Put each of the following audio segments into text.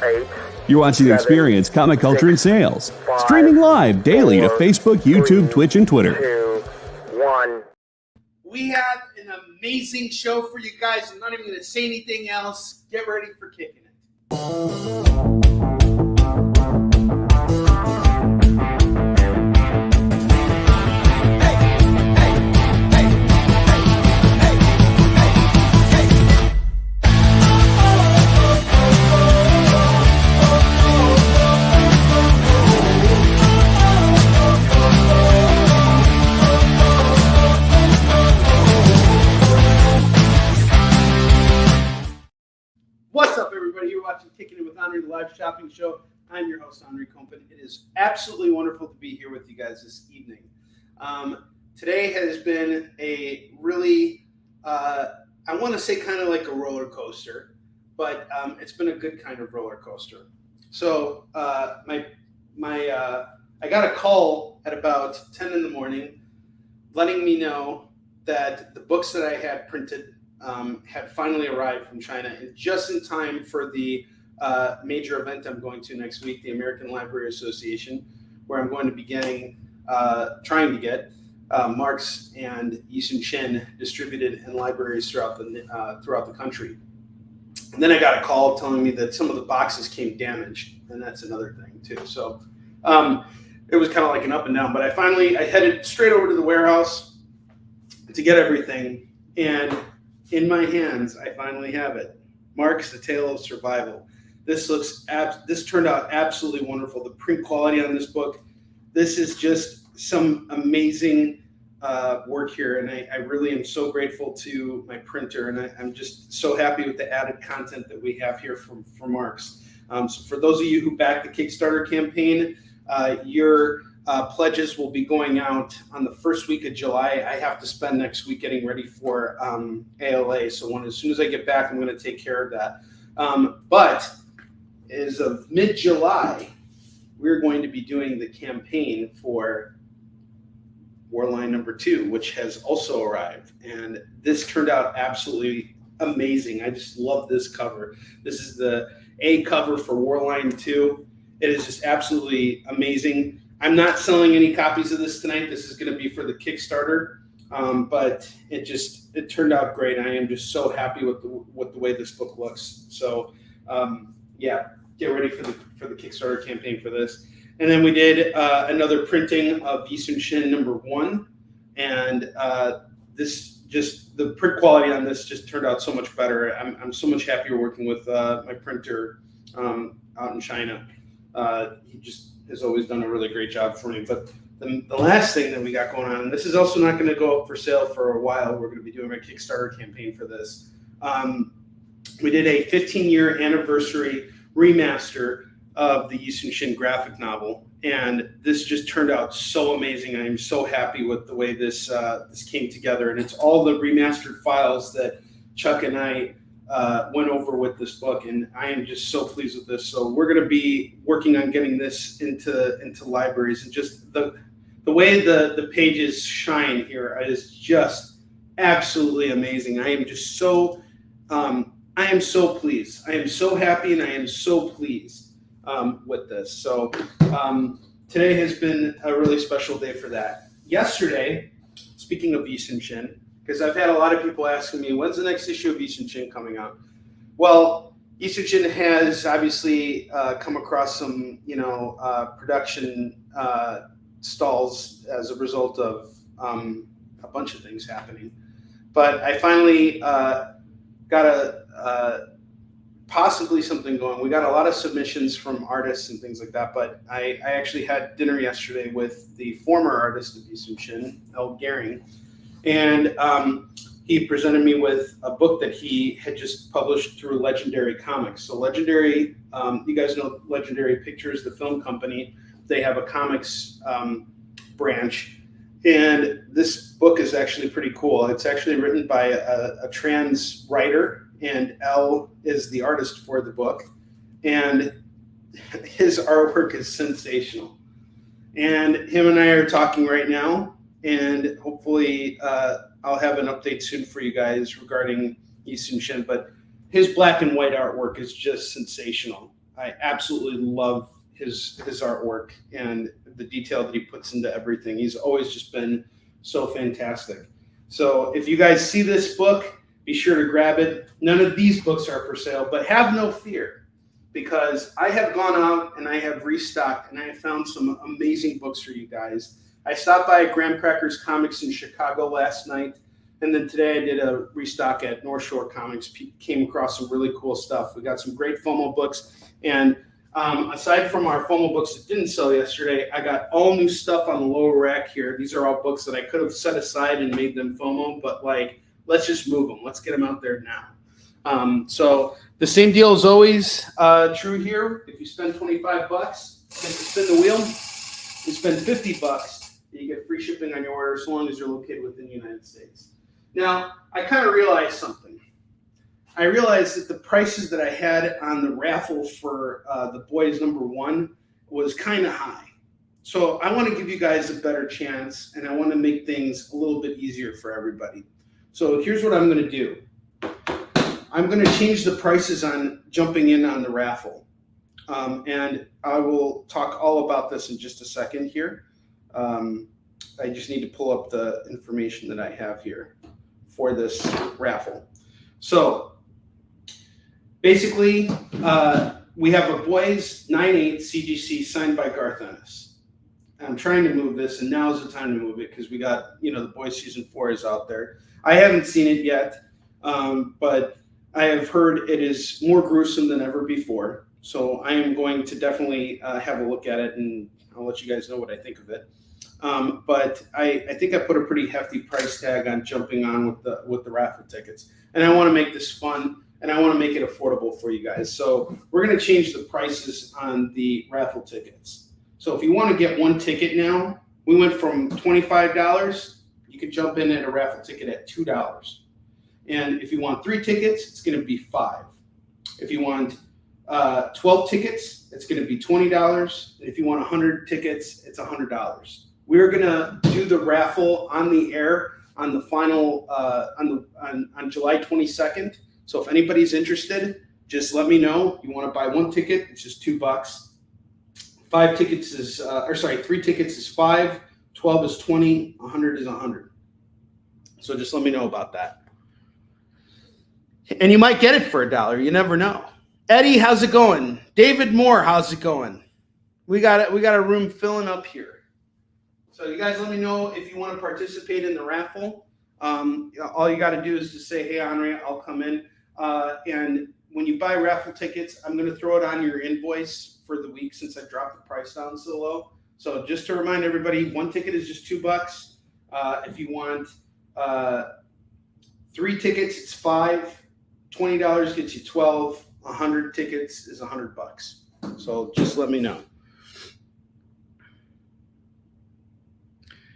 8, You're watching The 7, Experience, Comic Culture, 6, and Sales. 5, Streaming live daily to 4, Facebook, YouTube, 3, Twitch, and Twitter. 2, 1. We have an amazing show for you guys. I'm not even going to say anything else. Get ready for Kicking It. What's up, everybody? You're watching Kickin It With Onrie, the live shopping show. I'm your host, Onrie Kompan. It is absolutely wonderful to be here with you guys this evening. Today has been a really, I want to say kind of like a roller coaster, but it's been a good kind of roller coaster. So I got a call at about 10 in the morning letting me know that the books that I had printed had finally arrived from China, and just in time for the major event I'm going to next week, the American Library Association, where I'm going to be trying to get Marx and Yi-Sun Shin distributed in libraries throughout the country. And then I got a call telling me that some of the boxes came damaged, and that's another thing too. So it was kind of like an up and down, but I headed straight over to the warehouse to get everything, and in my hands, I finally have it. Marx, The Tale of Survival. This turned out absolutely wonderful. The print quality on this book, this is just some amazing work here, and I really am so grateful to my printer, and I'm just so happy with the added content that we have here from Marx. So for those of you who backed the Kickstarter campaign, your pledges will be going out on the first week of July. I have to spend next week getting ready for ALA. So as soon as I get back, I'm going to take care of that. But as of mid-July, we're going to be doing the campaign for Warline number 2, which has also arrived. And this turned out absolutely amazing. I just love this cover. This is the A cover for Warline 2. It is just absolutely amazing. I'm not selling any copies of this tonight. This is going to be for the Kickstarter, but it turned out great. I am just so happy with the way this book looks. So yeah, get ready for the Kickstarter campaign for this. And then we did another printing of Yi-Sun Shin number 1, and the print quality on this just turned out so much better. I'm so much happier working with my printer out in China. He just has always done a really great job for me. But the last thing that we got going on, and this is also not going to go up for sale for a while. We're going to be doing a Kickstarter campaign for this. We did a 15-year anniversary remaster of the Yi-Sun Shin graphic novel, and this just turned out so amazing. I am so happy with the way this came together, and it's all the remastered files that Chuck and I went over with this book, and I am just so pleased with this. So we're going to be working on getting this into libraries, and just the way the pages shine here is just absolutely amazing. I am just so I am so pleased. I am so happy, and I am so pleased with this. So today has been a really special day for that. Yesterday, speaking of Yi-Sun Shin, because I've had a lot of people asking me, when's the next issue of Yi-Sun Shin coming out? Well, Yi-Sun Shin has obviously come across some, production stalls as a result of a bunch of things happening. But I finally got possibly something going. We got a lot of submissions from artists and things like that, but I actually had dinner yesterday with the former artist of Yi-Sun Shin, El Gehring, and he presented me with a book that he had just published through Legendary Comics. So Legendary, you guys know Legendary Pictures, the film company. They have a comics branch, and this book is actually pretty cool. It's actually written by a trans writer, and El is the artist for the book, and his artwork is sensational. And him and I are talking right now, and hopefully I'll have an update soon for you guys regarding Yi-Sun Shin, but his black and white artwork is just sensational. I absolutely love his artwork and the detail that he puts into everything. He's always just been so fantastic. So if you guys see this book, be sure to grab it. None of these books are for sale, but have no fear, because I have gone out and I have restocked and I have found some amazing books for you guys. I stopped by Graham Cracker's Comics in Chicago last night, and then today I did a restock at North Shore Comics. Came across some really cool stuff. We got some great FOMO books, and aside from our FOMO books that didn't sell yesterday, I got all new stuff on the lower rack here. These are all books that I could have set aside and made them FOMO, but like, let's just move them. Let's get them out there now. So the same deal is always true here. If you spend $25, get to spin the wheel. If you spend $50, you get free shipping on your order as long as you're located within the United States. Now, I kind of realized something. I realized that the prices that I had on the raffle for the boys #1 was kind of high. So I want to give you guys a better chance, and I want to make things a little bit easier for everybody. So here's what I'm going to do. I'm going to change the prices on jumping in on the raffle. And I will talk all about this in just a second here. I just need to pull up the information that I have here for this raffle. So basically, we have a boys 9/8 CGC signed by Garth Ennis. I'm trying to move this, and now's the time to move it because we got, the boys season 4 is out there. I haven't seen it yet, but I have heard it is more gruesome than ever before. So I am going to definitely have a look at it, and I'll let you guys know what I think of it. But I think I put a pretty hefty price tag on jumping on with the raffle tickets, and I want to make this fun, and I want to make it affordable for you guys. So we're going to change the prices on the raffle tickets. So if you want to get one ticket now, we went from $25. You can jump in at a raffle ticket at $2. And if you want 3 tickets, it's going to be $5. If you want 12 tickets, it's going to be $20. If you want 100 tickets, it's $100. We're going to do the raffle on the air on the final on July 22nd. So if anybody's interested, just let me know. You want to buy 1 ticket, it's just $2. 3 tickets is $5, 12 is $20, 100 is 100. So just let me know about that. And you might get it for $1. You never know. Eddie, how's it going? David Moore, how's it going? We got a room filling up here. So you guys let me know if you want to participate in the raffle. All you got to do is just say, hey, Onrie, I'll come in. And when you buy raffle tickets, I'm going to throw it on your invoice for the week since I dropped the price down so low. So just to remind everybody, 1 ticket is just $2. If you want 3 tickets, it's $5. $20 gets you 12. 100 tickets is $100. So just let me know.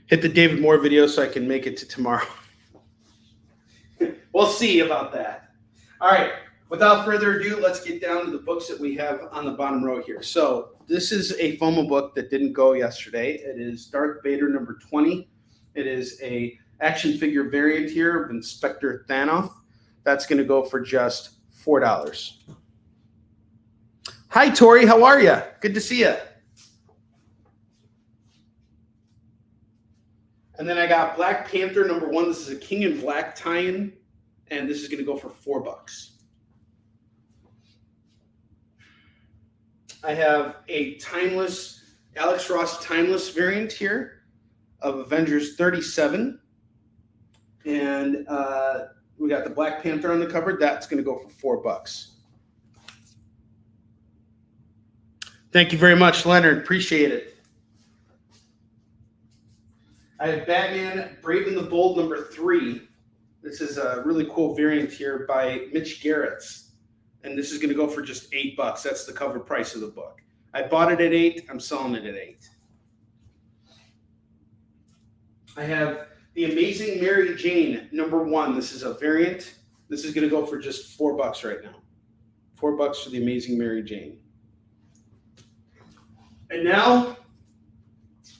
Hit the David Moore video so I can make it to tomorrow. We'll see about that. All right. Without further ado, let's get down to the books that we have on the bottom row here. So this is a FOMO book that didn't go yesterday. It is Darth Vader #20. It is a action figure variant here of Inspector Thanos. That's going to go for just $4. Hi, Tori. How are you? Good to see you. And then I got Black Panther #1. This is a King in Black tie-in, and this is going to go for $4. I have a timeless, Alex Ross timeless variant here of Avengers 37. And we got the Black Panther on the cover. That's going to go for $4. Thank you very much, Leonard. Appreciate it. I have Batman Brave and the Bold #3. This is a really cool variant here by Mitch Garrett's. And this is going to go for just $8. That's the cover price of the book. I bought it at $8. I'm selling it at $8. I have The Amazing Mary Jane #1. This is a variant. This is going to go for just $4 right now. $4 for The Amazing Mary Jane. And now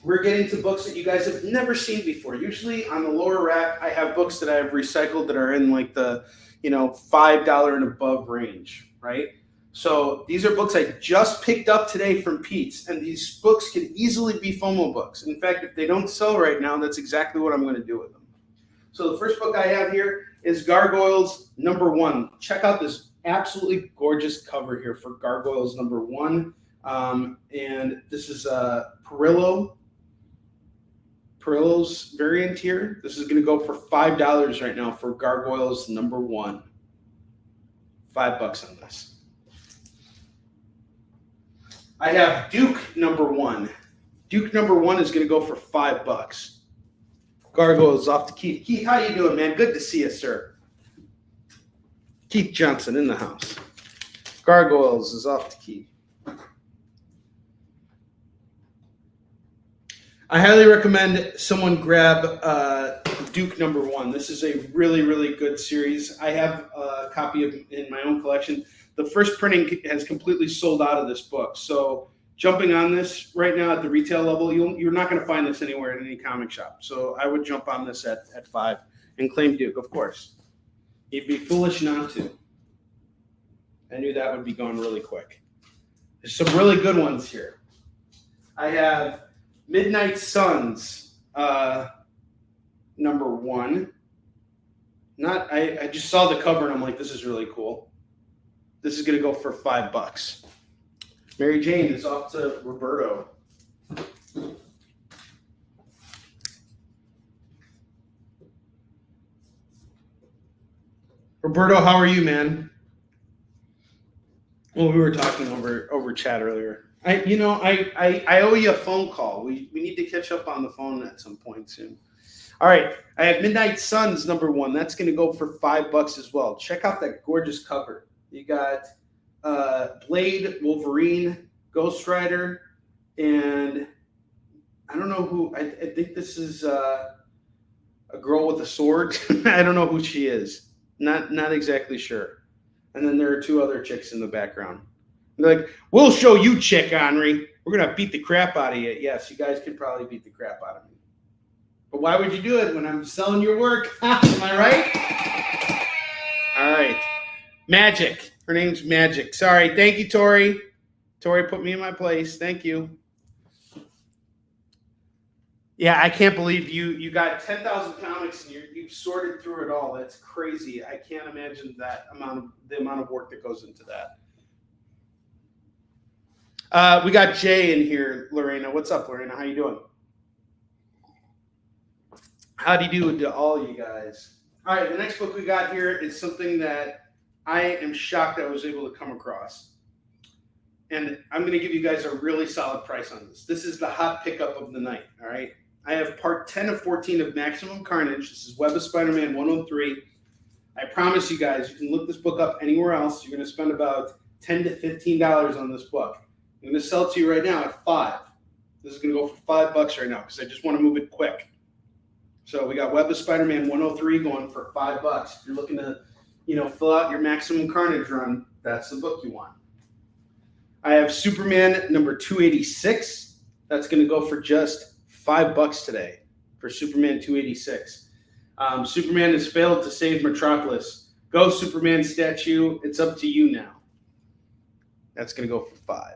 we're getting to books that you guys have never seen before. Usually on the lower rack, I have books that I have recycled that are in like the $5 and above range, right? So these are books I just picked up today from Pete's, and these books could easily be FOMO books. In fact, if they don't sell right now, that's exactly what I'm going to do with them. So the first book I have here is Gargoyles #1. Check out this absolutely gorgeous cover here for Gargoyles #1. And this is Perillo's variant here. This is going to go for $5 right now for Gargoyles #1. $5 on this. I have Duke #1. Duke #1 is going to go for $5. Gargoyles off to Keith. Keith, how you doing, man? Good to see you, sir. Keith Johnson in the house. Gargoyles is off to Keith. I highly recommend someone grab Duke #1. This is a really, really good series. I have a copy of in my own collection. The first printing has completely sold out of this book. So jumping on this right now at the retail level, you're not going to find this anywhere in any comic shop. So I would jump on this at $5 and claim Duke, of course. You'd be foolish not to. I knew that would be gone really quick. There's some really good ones here. I have Midnight Suns #1. I just saw the cover and I'm like, this is really cool. This is going to go for $5. Mary Jane is off to Roberto. Roberto, how are you, man? Well, we were talking over chat earlier. I owe you a phone call. We need to catch up on the phone at some point soon. All right, I have Midnight Suns #1. That's going to go for $5 as well. Check out that gorgeous cover. You got Blade, Wolverine, Ghost Rider, and I don't know who. I think this is a girl with a sword. I don't know who she is. Not exactly sure. And then there are two other chicks in the background. They're like, we'll show you, chick, Onrie. We're going to beat the crap out of you. Yes, you guys could probably beat the crap out of me. But why would you do it when I'm selling your work? Am I right? All right. Magic. Her name's Magic. Sorry. Thank you, Tori. Tori put me in my place. Thank you. Yeah, I can't believe you got 10,000 comics and you've sorted through it all. That's crazy. I can't imagine the amount of work that goes into that. We got Jay in here, Lorena. What's up, Lorena? How you doing? How do you do to all you guys? All right, the next book we got here is something that I am shocked I was able to come across. And I'm going to give you guys a really solid price on this. This is the hot pickup of the night, all right? I have part 10 of 14 of Maximum Carnage. This is Web of Spider-Man 103. I promise you guys, you can look this book up anywhere else. You're going to spend about $10 to $15 on this book. I'm going to sell it to you right now at $5. This is going to go for $5 right now because I just want to move it quick. So we got Web of Spider-Man 103 going for $5. If you're looking to, fill out your Maximum Carnage run, that's the book you want. I have Superman number 286. That's going to go for just $5 today for Superman 286. Superman has failed to save Metropolis. Go Superman statue. It's up to you now. That's going to go for $5.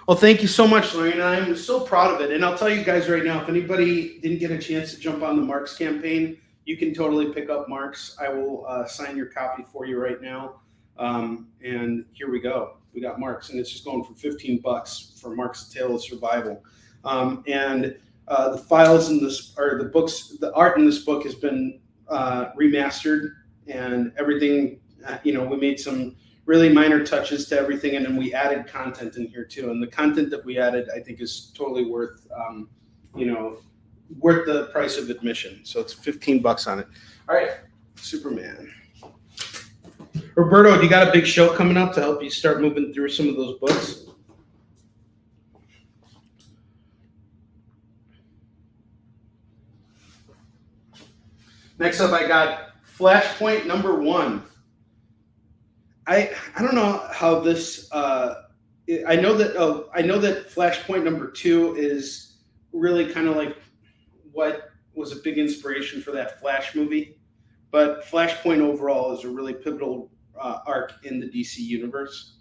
Well, thank you so much, Lorraine. I'm so proud of it. And I'll tell you guys right now, if anybody didn't get a chance to jump on the Marks campaign, you can totally pick up Marks. I will sign your copy for you right now. And here we go. We got Marks, and it's just going for $15 for Marks: A Tale of Survival. And the files in this, or the books, the art in this book has been remastered, and everything. We made some really minor touches to everything, and then we added content in here too. And the content that we added, I think, is totally worth, worth the price of admission. So it's $15 on it. All right, Superman. Roberto, do you got a big show coming up to help you start moving through some of those books? Next up, I got Flashpoint number 1. I don't know how this. I know that Flashpoint number 2 is really kind of like what was a big inspiration for that Flash movie, but Flashpoint overall is a really pivotal arc in the DC universe.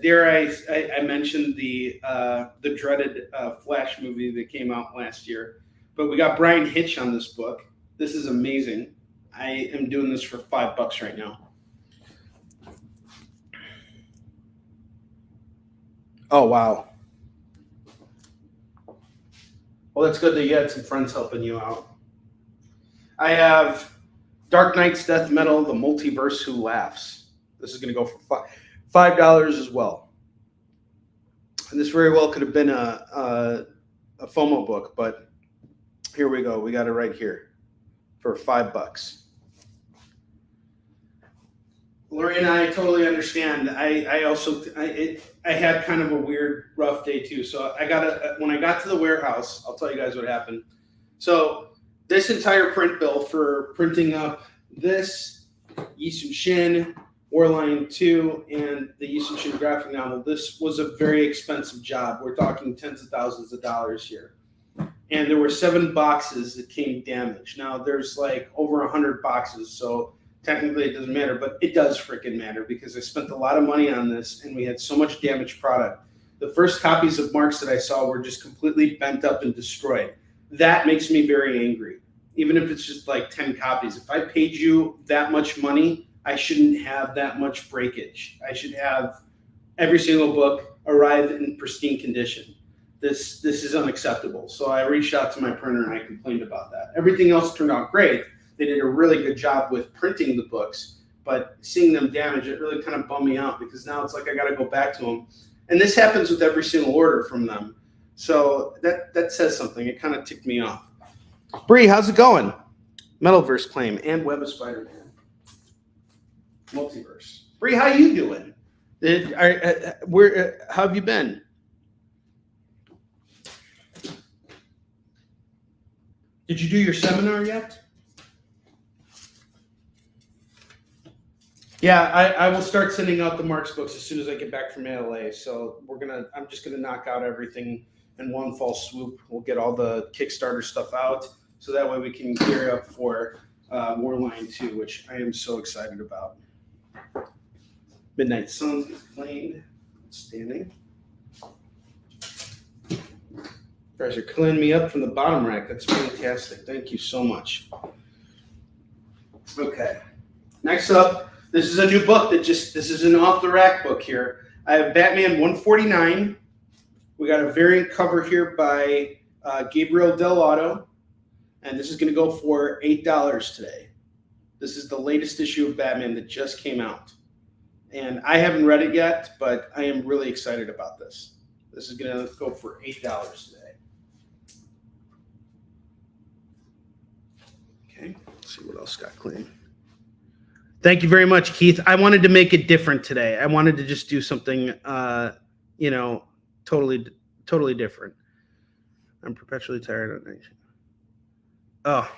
Dare I mentioned the dreaded Flash movie that came out last year, but we got Brian Hitch on this book. This is amazing. I am doing this for $5 right now. Oh, wow. Well, that's good that you had some friends helping you out. I have Dark Knight's Death Metal, The Multiverse Who Laughs. This is going to go for $5 as well. And this very well could have been a FOMO book, but here we go. We got it right here for $5. Lori and I totally understand. I also had kind of a weird, rough day too. So when I got to the warehouse, I'll tell you guys what happened. So this entire print bill for printing up this Yisum Shin, Warline 2, and the Yisum Shin graphic novel, this was a very expensive job. We're talking tens of thousands of dollars here. And there were 7 boxes that came damaged. Now there's like over 100 boxes, so technically it doesn't matter, but it does freaking matter because I spent a lot of money on this and we had so much damaged product. The first copies of Marks that I saw were just completely bent up and destroyed. That makes me very angry, even if it's just like 10 copies. If I paid you that much money, I shouldn't have that much breakage. I should have every single book arrive in pristine condition. This is unacceptable. So I reached out to my printer and I complained about that. Everything else turned out great. They did a really good job with printing the books, but seeing them damaged, it really kind of bummed me out because now it's like I got to go back to them. And this happens with every single order from them. So that says something. It kind of ticked me off. Bree, how's it going? Metalverse claim and Web of Spider-Man. Multiverse. Bree, how you doing? How have you been? Did you do your seminar yet? Yeah, I will start sending out the Marks books as soon as I get back from ALA. So I'm just gonna knock out everything in one fall swoop. We'll get all the Kickstarter stuff out, so that way we can gear up for Warline 2, which I am so excited about. Midnight Suns is claimed. Outstanding. You guys are cleaning me up from the bottom rack. That's fantastic. Thank you so much. Okay. Next up. This is a new book this is an off-the-rack book here. I have Batman 149. We got a variant cover here by Gabriel Dell'Otto, and this is going to go for $8 today. This is the latest issue of Batman that just came out. And I haven't read it yet, but I am really excited about this. This is going to go for $8 today. Okay, let's see what else got claimed. Thank you very much, Keith. I wanted to make it different today. I wanted to just do something, totally different. I'm perpetually tired of nation. Oh.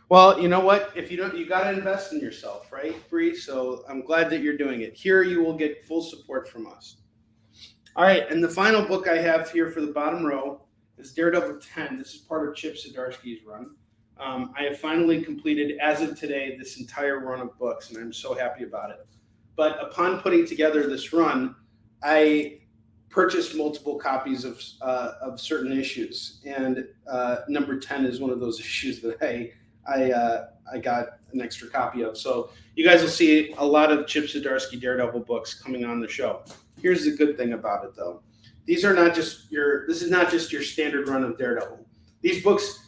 Well, you know what? If you don't, you got to invest in yourself, right, Bree? So I'm glad that you're doing it. Here you will get full support from us. All right, and the final book I have here for the bottom row is Daredevil 10. This is part of Chip Zdarsky's run. I have finally completed, as of today, this entire run of books, and I'm so happy about it. But upon putting together this run, I purchased multiple copies of certain issues, and number 10 is one of those issues that I got an extra copy of. So you guys will see a lot of Chip Zdarsky Daredevil books coming on the show. Here's the good thing about it, though. This is not just your standard run of Daredevil. These books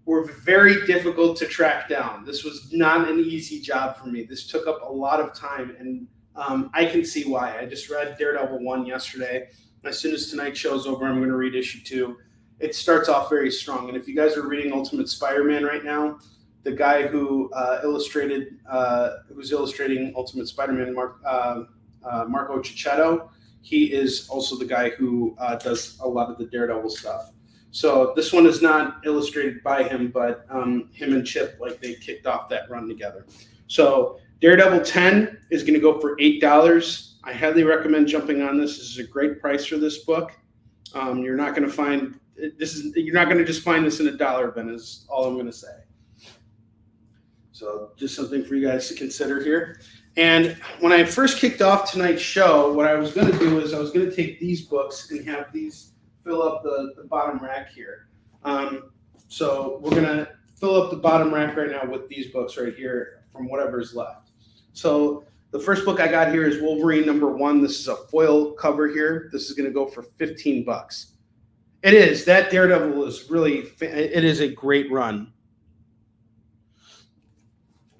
were very difficult to track down. This was not an easy job for me. This took up a lot of time, and I can see why. I just read Daredevil 1 yesterday. As soon as tonight's show's over, I'm going to read issue 2. It starts off very strong. And if you guys are reading Ultimate Spider-Man right now, the guy who's illustrating Ultimate Spider-Man, Marco Cicchetto, he is also the guy who does a lot of the Daredevil stuff. So this one is not illustrated by him, but him and Chip, they kicked off that run together. So Daredevil 10 is going to go for $8. I highly recommend jumping on this. This is a great price for this book. You're not going to just find this in a dollar bin, is all I'm going to say. So just something for you guys to consider here. And when I first kicked off tonight's show, what I was going to do is I was going to take these books and have these fill up the bottom rack here. So we're going to fill up the bottom rack right now with these books right here from whatever's left. So the first book I got here is Wolverine #1. This is a foil cover here. This is going to go for $15. It is. That Daredevil is really, it is a great run.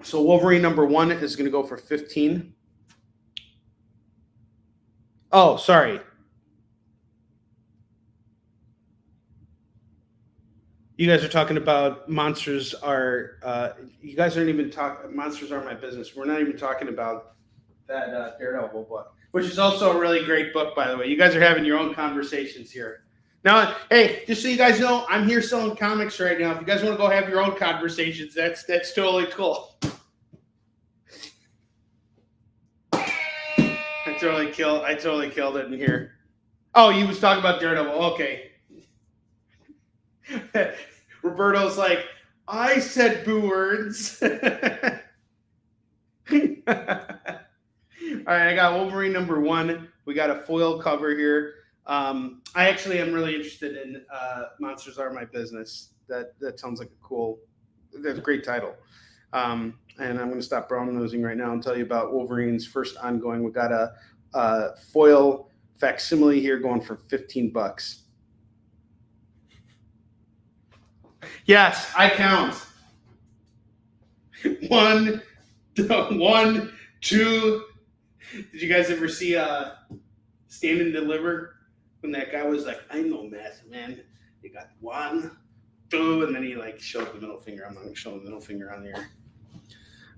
So Wolverine #1 is going to go for 15. Oh, sorry. You guys are talking about Monsters Are, you guys aren't even talking, Monsters Are My Business. We're not even talking about that Daredevil book, which is also a really great book, by the way. You guys are having your own conversations here. Now, hey, just so you guys know, I'm here selling comics right now. If you guys want to go have your own conversations, that's totally cool. I totally killed it in here. Oh, you was talking about Daredevil. Okay. Roberto's like, I said boo words. All right, I got Wolverine #1. We got a foil cover here. I actually am really interested in Monsters Are My Business. That sounds like that's a great title. And I'm going to stop brown nosing right now and tell you about Wolverine's first ongoing. We got a foil facsimile here going for $15. Yes, I count. 1, 2. Did you guys ever see Stand and Deliver? When that guy was like, I'm no math man. You got 1, 2, and then he like showed the middle finger. I'm not going to show the middle finger on here.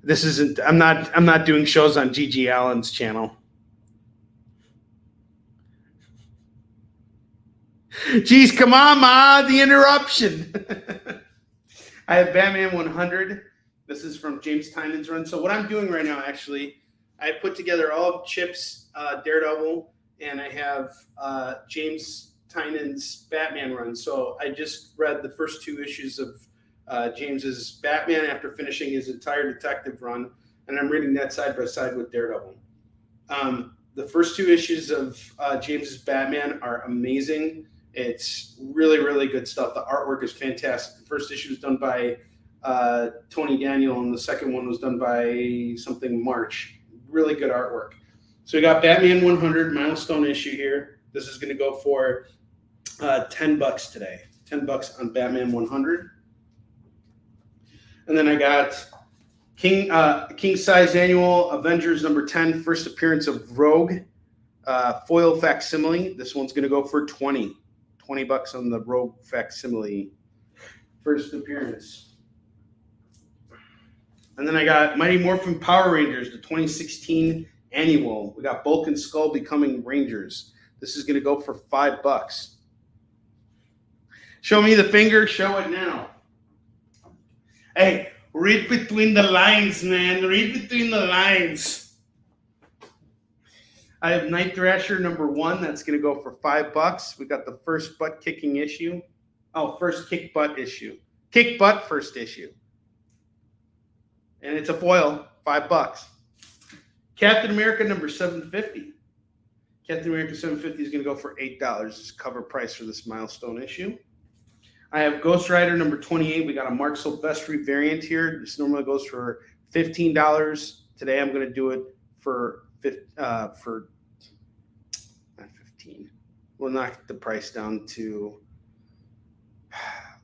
This isn't. I'm not doing shows on G.G. Allen's channel. Geez, come on, Ma, the interruption. I have Batman 100. This is from James Tynan's run. So what I'm doing right now, actually, I put together all of Chip's Daredevil, and I have James Tynan's Batman run. So I just read the first 2 issues of James's Batman after finishing his entire detective run, and I'm reading that side by side with Daredevil. The first 2 issues of James's Batman are amazing. It's really, really good stuff. The artwork is fantastic. The first issue was done by Tony Daniel, and the second one was done by something March. Really good artwork. So we got Batman 100 milestone issue here. This is going to go for $10 today. $10 on Batman 100. And then I got King Size Annual Avengers #10, first appearance of Rogue, foil facsimile. This one's going to go for $20 on the Rogue facsimile, first appearance. And then I got Mighty Morphin Power Rangers, the 2016 annual. We got Bulk and Skull becoming Rangers. This is going to go for $5. Show me the finger. Show it now. Hey, read between the lines, man. Read between the lines. I have Night Thrasher #1. That's going to go for $5. We got the first butt kicking issue. Oh, first kick butt issue. Kick butt first issue. And it's a foil, $5. Captain America #750. Captain America 750 is going to go for $8. It's cover price for this milestone issue. I have Ghost Rider #28. We got a Mark Silvestri variant here. This normally goes for $15. Today I'm going to do it for not 15. We'll knock the price down to,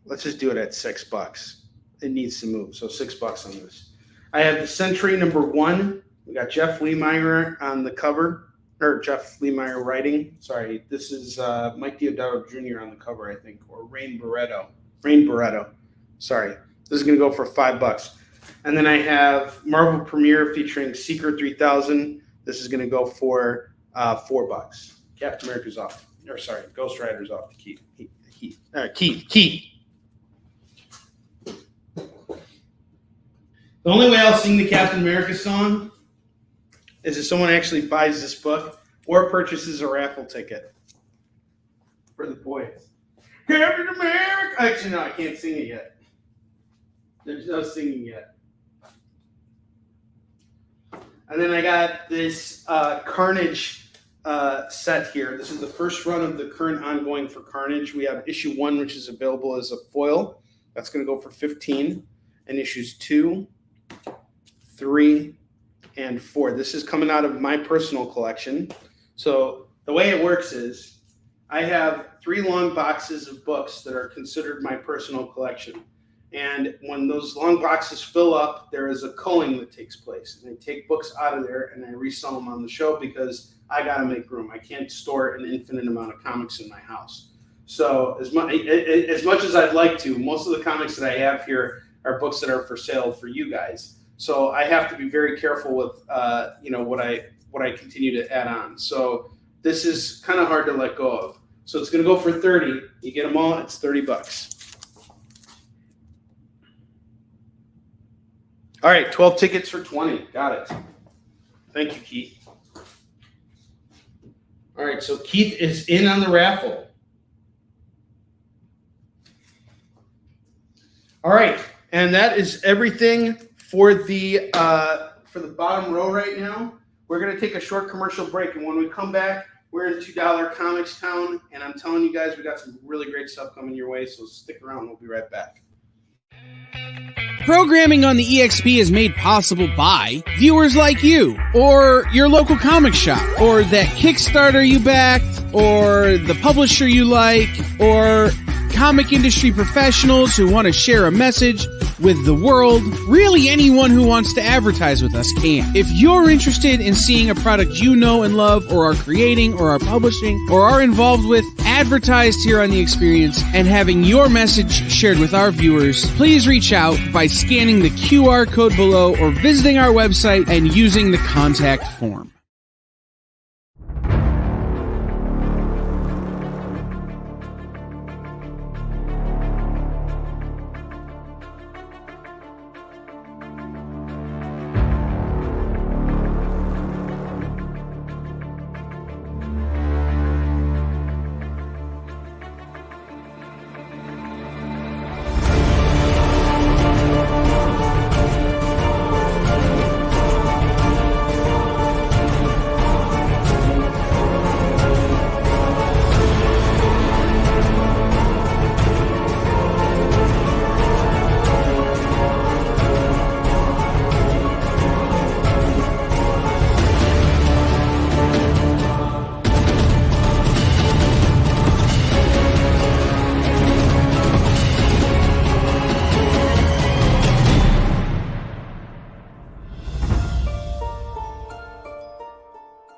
let's just do it at $6. It needs to move, so $6 on this. I have the Sentry #1. We got Jeff Lemire on the cover, or Jeff Lemire writing. Sorry, this is Mike Deodato Jr. on the cover, I think, or Rain Barretto. Sorry, this is going to go for $5. And then I have Marvel Premiere featuring Seeker 3000. This is going to go for $4. Captain America's off. Or sorry, Ghost Rider's off the Keith. The only way I'll sing the Captain America song is if someone actually buys this book or purchases a raffle ticket for the boys. Captain America! Actually, no, I can't sing it yet. There's no singing yet. And then I got this Carnage set here. This is the first run of the current ongoing for Carnage. We have issue 1, which is available as a foil. That's going to go for $15. And issues 2, 3, and 4. This is coming out of my personal collection. So the way it works is I have 3 long boxes of books that are considered my personal collection. And when those long boxes fill up, there is a culling that takes place. And I take books out of there and I resell them on the show because I got to make room. I can't store an infinite amount of comics in my house. So as much as I'd like to, most of the comics that I have here are books that are for sale for you guys. So I have to be very careful with what I continue to add on. So this is kind of hard to let go of. So it's going to go for $30. You get them all, it's $30. All right, 12 tickets for $20. Got it. Thank you, Keith. All right, so Keith is in on the raffle. All right, and that is everything for the bottom row right now. We're going to take a short commercial break, and when we come back, we're in $2 Comics Town, and I'm telling you guys, we got some really great stuff coming your way, so stick around. We'll be right back. Programming on the EXP is made possible by viewers like you, or your local comic shop, or that Kickstarter you backed, or the publisher you like, or comic industry professionals who want to share a message with the world. Really, anyone who wants to advertise with us can. If you're interested in seeing a product you know and love, or are creating, or are publishing, or are involved with, advertised here on The Experience, and having your message shared with our viewers, please reach out by scanning the QR code below or visiting our website and using the contact form.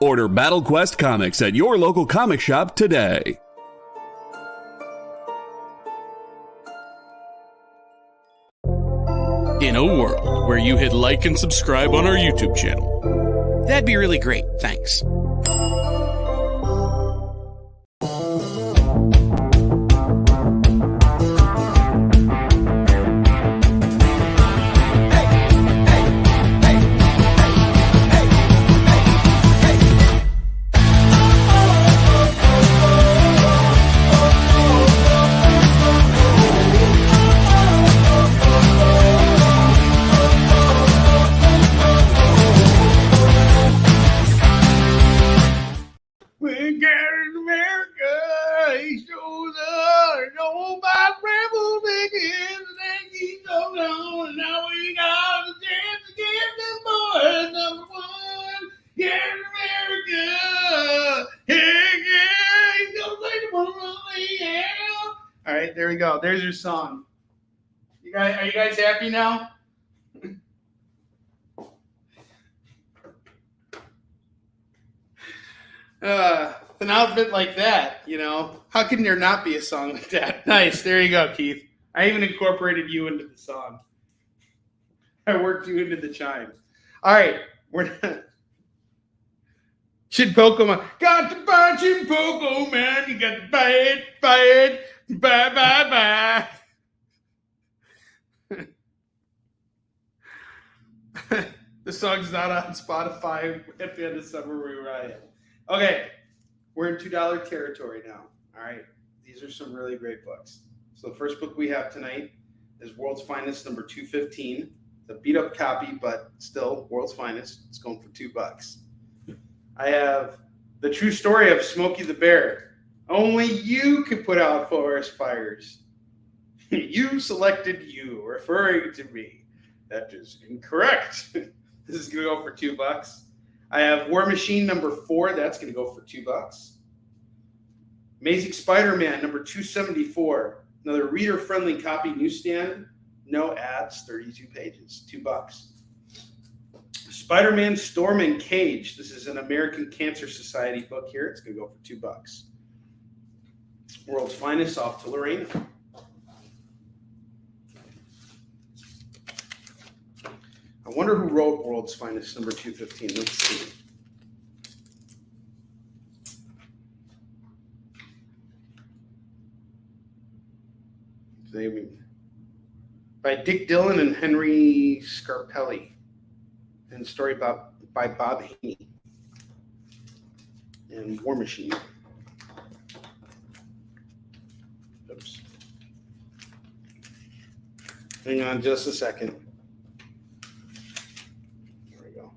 Order Battle Quest comics at your local comic shop today. In a world where you hit like and subscribe on our YouTube channel, That'd be really great, thanks. When Captain America, he shows up, nobody rebels begins, and he goes on, and now we got the chance to get this boy number 1. Captain America, hey, yeah, he's gonna say the one, yeah. All right, there we go. There's your song. You guys, are you guys happy now? An outfit like that, you know, how can there not be a song like that? Nice. There you go, Keith. I even incorporated you into the song. I worked you into the chime. All right. We're done. Chin Pokemon. Got to buy Chin Pokemon. You got to buy it. Bye. The song's not on Spotify at the end of summer. We riot. Okay, we're in $2 territory now. All right, these are some really great books. So the first book we have tonight is World's Finest, number 215. the beat up copy, but still world's finest. It's going for $2. I have The True Story of Smokey the Bear. Only you can put out forest fires. You selected you, referring to me. That is incorrect. This is going to go for $2. I have War Machine number 4. That's going to go for $2. Amazing Spider-Man number 274. Another reader-friendly copy newsstand. No ads, 32 pages, $2. Spider-Man Storm and Cage. This is an American Cancer Society book here. It's going to go for $2. World's Finest, off to Lorraine. I wonder who wrote World's Finest number 215. Let's see. By Dick Dillon and Henry Scarpelli. And story by Bob Haney. And War Machine. Oops. Hang on just a second. There we go.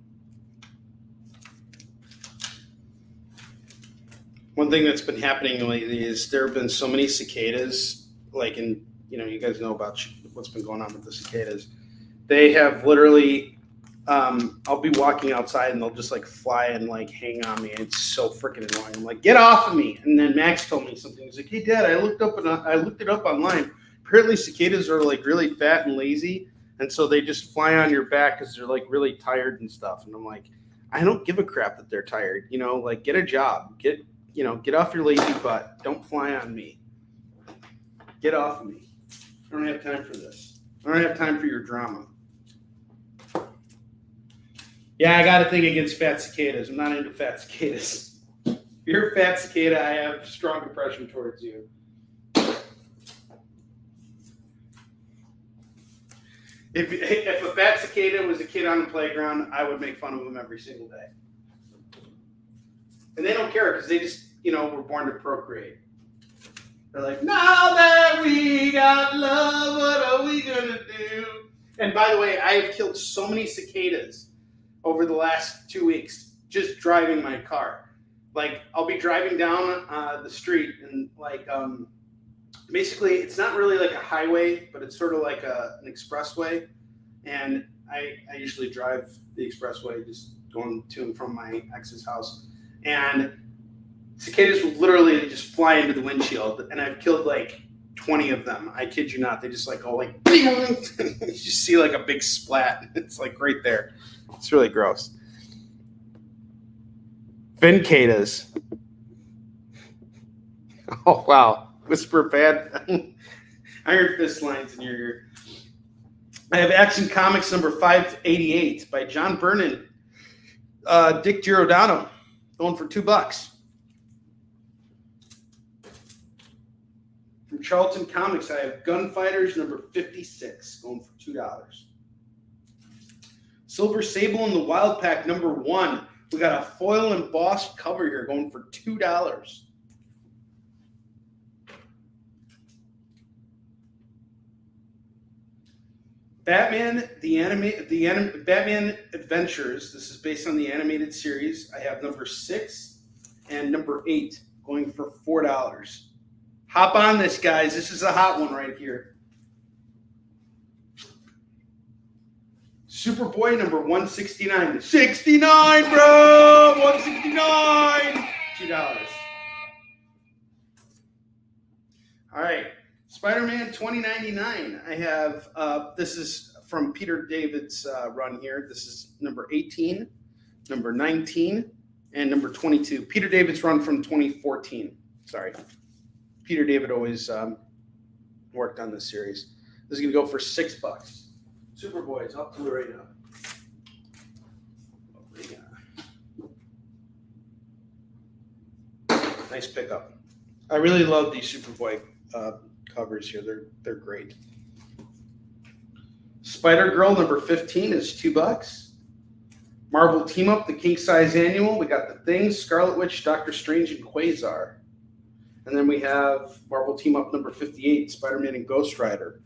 One thing that's been happening lately is there have been so many cicadas, like in, you guys know about what's been going on with the cicadas. They have literally, I'll be walking outside and they'll just like fly and like hang on me. It's so freaking annoying. I'm like, get off of me. And then Max told me something. He's like, hey, Dad, I looked it up online. Apparently cicadas are like really fat and lazy. And so they just fly on your back because they're like really tired and stuff. And I'm like, I don't give a crap that they're tired. Like get a job. Get off your lazy butt. Don't fly on me. Get off of me. I don't have time for this. I don't have time for your drama. Yeah, I got a thing against fat cicadas. I'm not into fat cicadas. If you're a fat cicada, I have strong impression towards you. If a fat cicada was a kid on the playground, I would make fun of them every single day. And they don't care because they just, were born to procreate. They're like, now that we got love, what are we going to do? And by the way, I have killed so many cicadas over the last 2 weeks just driving my car. Like, I'll be driving down the street and, like, basically, it's not really like a highway, but it's sort of like an expressway. And I usually drive the expressway just going to and from my ex's house. And cicadas will literally just fly into the windshield, and I've killed like 20 of them. I kid you not. They just like go like, you just see like a big splat. It's like right there. It's really gross. Vincadas. Oh, wow. Whisper bad. Iron Fist lines in your ear. I have Action Comics number 588 by John Byrne and Dick Giordano, going for $2. From Charlton Comics, I have Gunfighters number 56, going for $2. Silver Sable and the Wild Pack number 1. We got a foil embossed cover here, going for $2. Batman, Batman Adventures. This is based on the animated series. I have number 6 and number 8, going for $4. Hop on this, guys. This is a hot one right here. Superboy number 169. 69, bro! 169! $2. All right. Spider-Man 2099. I have, this is from Peter David's run here. This is number 18, number 19, and number 22. Peter David's run from 2014. Sorry. Peter David always worked on this series. This is going to go for $6. Superboy's up to Laredo. Nice pickup. I really love these Superboy covers here. They're great. Spider-Girl number 15 is $2. Marvel Team Up, the King Size Annual. We got The Thing, Scarlet Witch, Doctor Strange, and Quasar. And then we have Marvel Team Up number 58, Spider-Man and Ghost Rider.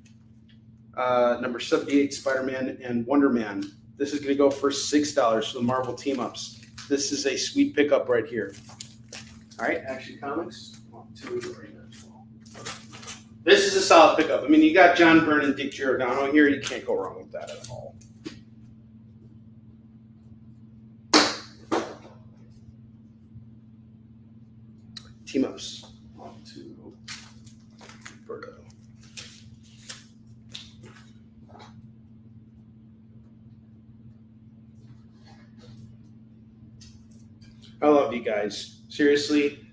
number 78 Spider-Man and Wonder Man. This is going to go for $6 for the Marvel team-ups. This is a sweet pickup right here. All right, Action Comics. 1, 2, 3, 4. This is a solid pickup. I mean, you got John Byrne and Dick Giordano here. You can't go wrong with that at all. Team-ups. 1, 2, Roberto. I love you guys. Seriously.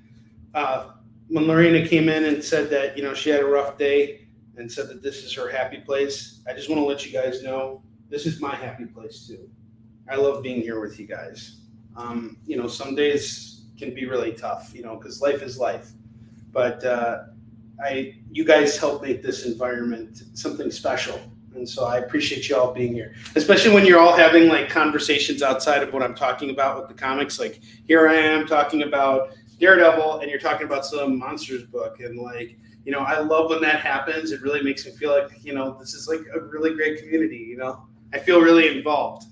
When Lorena came in and said that, she had a rough day and said that this is her happy place, I just want to let you guys know this is my happy place too. I love being here with you guys. Some days can be really tough, because life is life. But you guys help make this environment something special. And so I appreciate you all being here, especially when you're all having like conversations outside of what I'm talking about with the comics. Like here I am talking about Daredevil and you're talking about some Monsters book. And I love when that happens. It really makes me feel like, this is like a really great community. I feel really involved.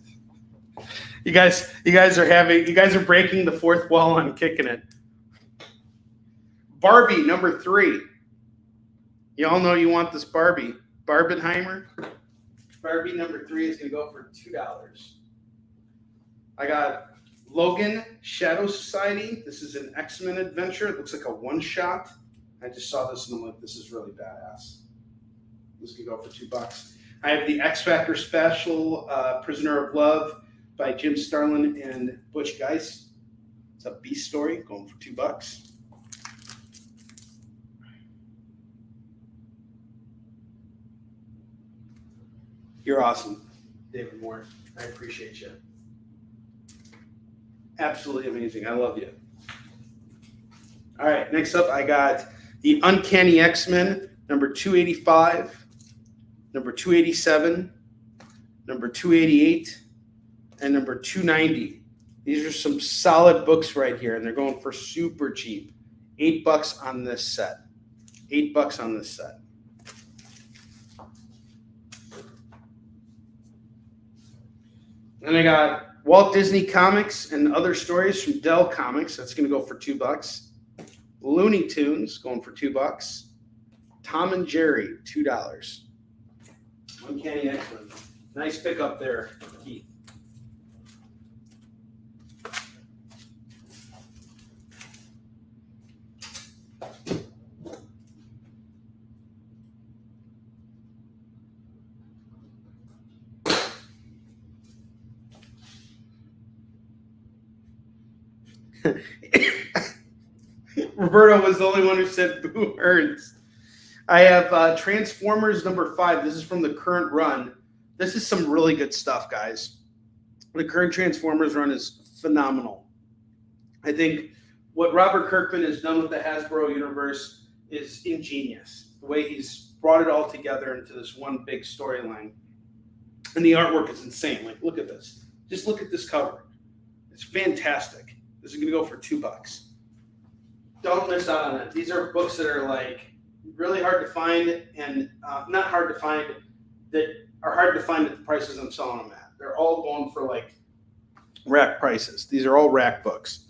You guys are breaking the fourth wall on Kicking It. Barbie, number 3. Y'all know you want this Barbie. Barbenheimer. Barbie number 3 is going to go for $2. I got Logan Shadow Society. This is an X-Men adventure. It looks like a one-shot. I just saw this and I'm like, this is really badass. This can go for $2. I have the X Factor special, Prisoner of Love by Jim Starlin and Butch Geist. It's a Beast story going for $2. You're awesome, David Moore. I appreciate you. Absolutely amazing. I love you. All right, next up, I got the Uncanny X-Men, number 285, number 287, number 288, and number 290. These are some solid books right here, and they're going for super cheap. $8 on this set. $8 on this set. Then I got Walt Disney Comics and Other Stories from Dell Comics. That's going to go for $2. Looney Tunes going for $2. Tom and Jerry, $2. Uncanny X-Men. Nice pickup there, Keith. Roberto was the only one who said boo earns. I have Transformers number 5. This is from the current run. This is some really good stuff, guys. The current Transformers run is phenomenal. I think what Robert Kirkman has done with the Hasbro universe is ingenious. The way he's brought it all together into this one big storyline. And the artwork is insane. Like, look at this. Just look at this cover. It's fantastic. This is going to go for $2. Don't miss out on it. These are books that are like really hard to find and not hard to find, that are hard to find at the prices I'm selling them at. They're all going for like rack prices. These are all rack books.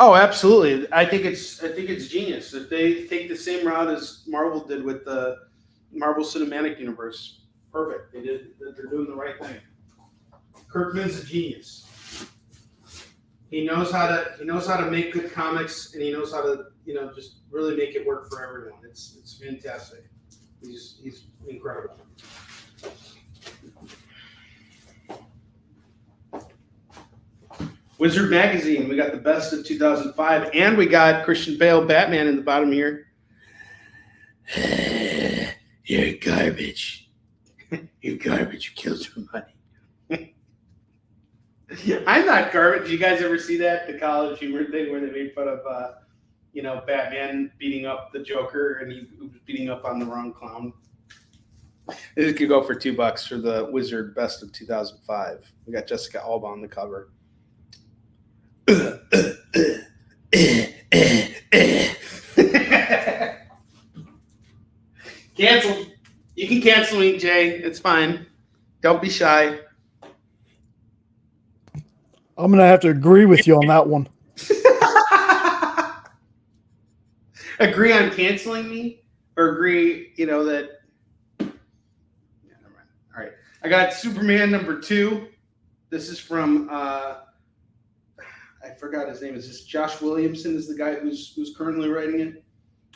Oh, absolutely. I think it's genius. If they take the same route as Marvel did with the Marvel Cinematic Universe, perfect. They're doing the right thing. Kirkman's a genius. He knows how to make good comics, and he knows how to just really make it work for everyone. It's fantastic. He's incredible. Wizard Magazine. We got the best of 2005, and we got Christian Bale Batman in the bottom here. You're garbage. You're garbage. You killed somebody. I'm not garbage. You guys ever see that, the College Humor thing where they made fun of, Batman beating up the Joker and he was beating up on the wrong clown? This could go for $2 for the Wizard Best of 2005. We got Jessica Alba on the cover. Canceled. You can cancel me, Jay. It's fine. Don't be shy. I'm going to have to agree with you on that one. Agree on canceling me? Or agree, that... Yeah, never mind. All right. I got Superman number 2. This is from... I forgot his name. Is this Josh Williamson is the guy who's currently writing it?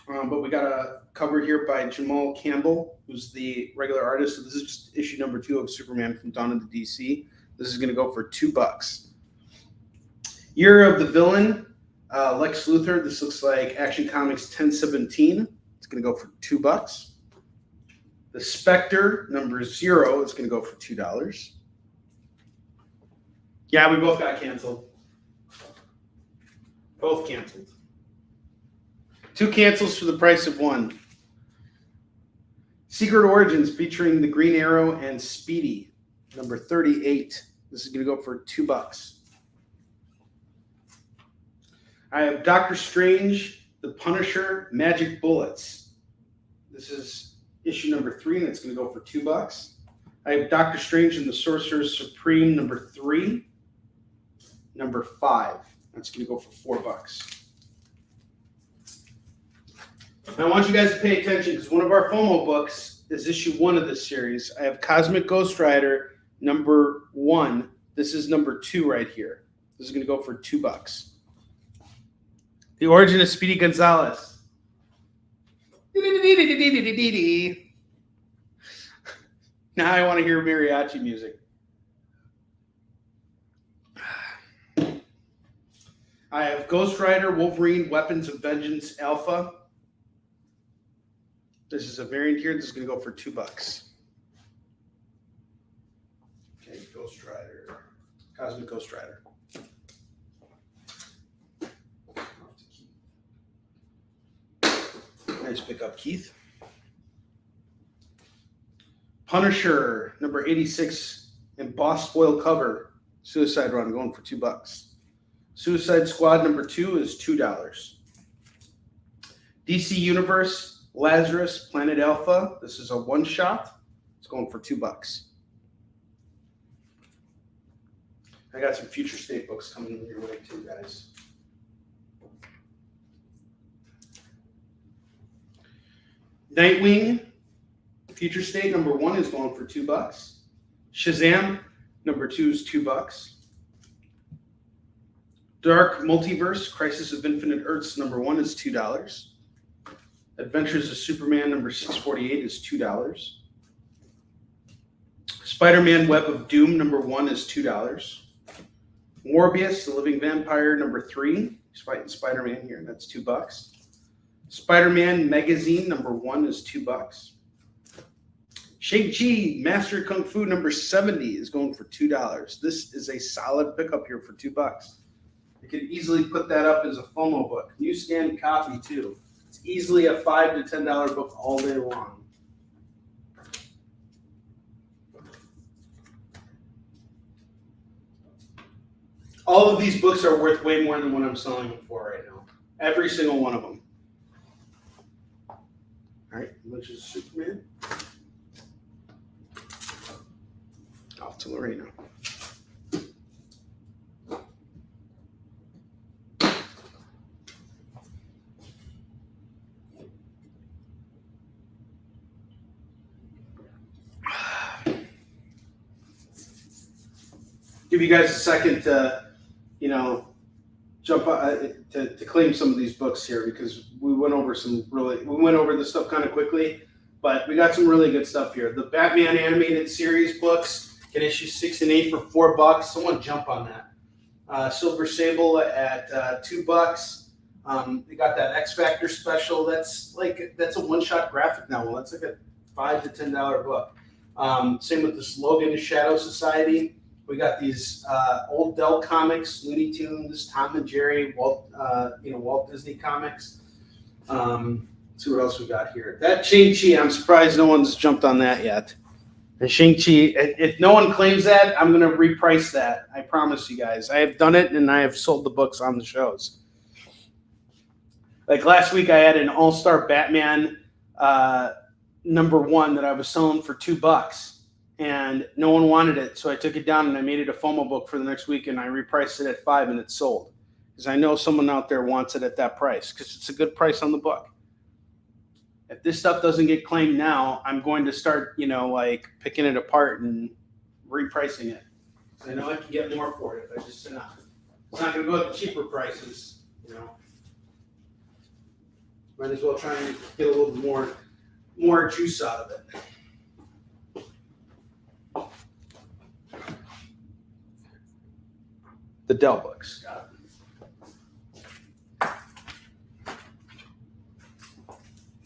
But we got a cover here by Jamal Campbell, who's the regular artist. So this is just issue number 2 of Superman from Dawn of the DC. This is going to go for $2. Year of the Villain, Lex Luthor. This looks like Action Comics 1017. It's going to go for $2. The Spectre number 0 is going to go for $2. Yeah, we both got canceled. Both canceled. 2 cancels for the price of 1. Secret Origins featuring the Green Arrow and Speedy, number 38. This is going to go for $2. I have Doctor Strange, The Punisher, Magic Bullets. This is issue number 3, and it's going to go for $2. I have Doctor Strange and the Sorcerer Supreme, number 3, number 5. That's going to go for $4. Now, I want you guys to pay attention because one of our FOMO books is issue 1 of this series. I have Cosmic Ghost Rider number 1. This is number 2 right here. This is going to go for $2. The Origin of Speedy Gonzalez. Now I want to hear mariachi music. I have Ghost Rider, Wolverine, Weapons of Vengeance, Alpha. This is a variant here. This is going to go for $2. Okay, Ghost Rider. Cosmic Ghost Rider. Nice pickup, Keith. Punisher, number 86, embossed foil cover. Suicide Run, going for $2. Suicide Squad number 2 is $2. DC Universe, Lazarus, Planet Alpha. This is a one-shot. It's going for $2. I got some Future State books coming your way too, guys. Nightwing, Future State number 1 is going for $2. Shazam number 2 is $2. Dark Multiverse, Crisis of Infinite Earths number 1 is $2. Adventures of Superman number 648 is $2. Spider-Man Web of Doom number 1 is $2. Morbius, the Living Vampire number 3. He's fighting Spider-Man here, and that's $2. Spider-Man Magazine number 1 is $2. Shang-Chi Master Kung Fu number 70 is going for $2. This is a solid pickup here for $2. You could easily put that up as a FOMO book. Newsstand copy too. It's easily a $5 to $10 book all day long. All of these books are worth way more than what I'm selling them for right now. Every single one of them. All right, which is Superman. Off to Lorena. Give you guys a second to, jump to claim some of these books here because we went over this stuff kind of quickly, but we got some really good stuff here. The Batman animated series books get issues 6 and 8 for $4. Someone jump on that. Silver Sable at $2. They got that X Factor special. That's a one-shot graphic novel. That's like a $5 to $10 book. Same with this Logan Shadow Society. We got these old Dell comics, Looney Tunes, Tom and Jerry, Walt Disney comics. Let's see what else we got here. That Shang-Chi, I'm surprised no one's jumped on that yet. And Shang-Chi, if no one claims that, I'm going to reprice that. I promise you guys. I have done it, and I have sold the books on the shows. Like last week, I had an All-Star Batman number one that I was selling for $2, and no one wanted it. So I took it down and I made it a FOMO book for the next week, and I repriced it at $5 and it sold. Because I know someone out there wants it at that price because it's a good price on the book. If this stuff doesn't get claimed now, I'm going to start, like picking it apart and repricing it. So I know I can get more for it if I just sit on it. It's not going to go at the cheaper prices, Might as well try and get a little bit more juice out of it. The Dell books. Got it.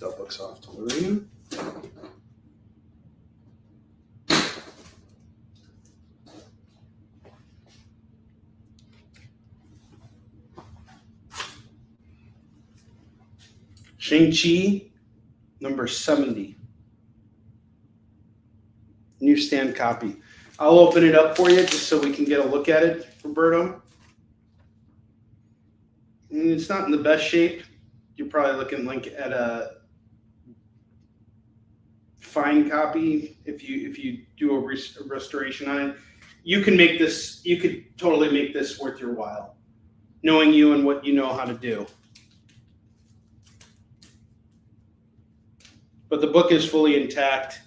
Dell books off to Marina. Shang-Chi, number 70. Newsstand copy. I'll open it up for you just so we can get a look at it, Roberto. And it's not in the best shape. You're probably looking like at a fine copy if you do a restoration on it. You could totally make this worth your while, knowing you and what you know how to do. But the book is fully intact.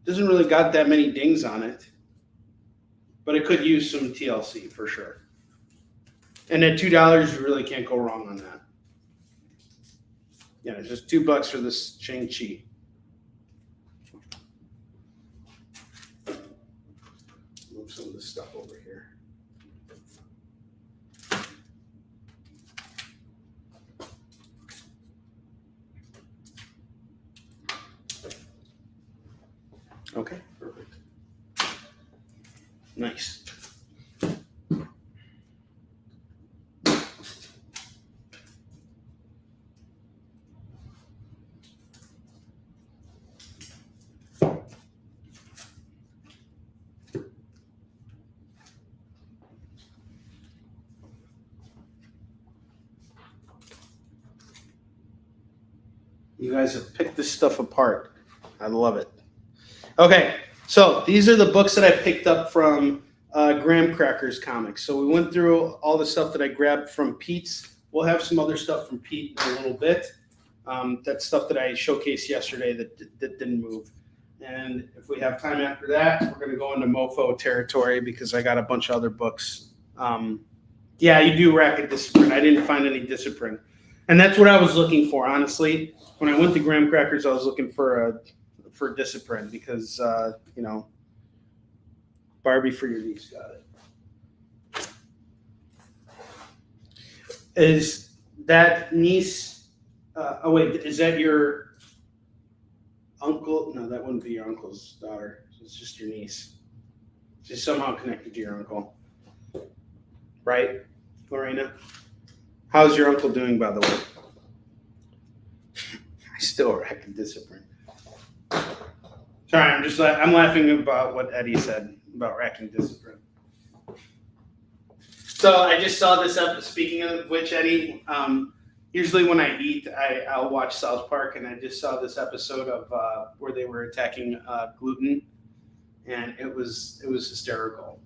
Doesn't really got that many dings on it, but it could use some TLC for sure. And at $2, you really can't go wrong on that. Yeah, it's just $2 for this Shang-Chi. Move some of this stuff over here. Okay, perfect. Nice. You guys have picked this stuff apart. I love it. Okay, so these are the books that I picked up from Graham Cracker's comics. So we went through all the stuff that I grabbed from Pete's. We'll have some other stuff from Pete in a little bit. That's stuff that I showcased yesterday that didn't move. And if we have time after that, we're going to go into mofo territory because I got a bunch of other books. Yeah, you do rack a discipline. I didn't find any discipline. And that's what I was looking for, honestly. When I went to Graham Crackers, I was looking for discipline because, Barbie for your niece, got it. Is that niece, is that your uncle? No, that wouldn't be your uncle's daughter. It's just your niece. She's somehow connected to your uncle. Right, Lorena? How's your uncle doing, by the way? I still rack a discipline. Sorry, I'm laughing about what Eddie said about racking discipline. So I just saw this up. Speaking of which, Eddie, usually when I eat, I'll watch South Park, and I just saw this episode of where they were attacking gluten, and it was hysterical.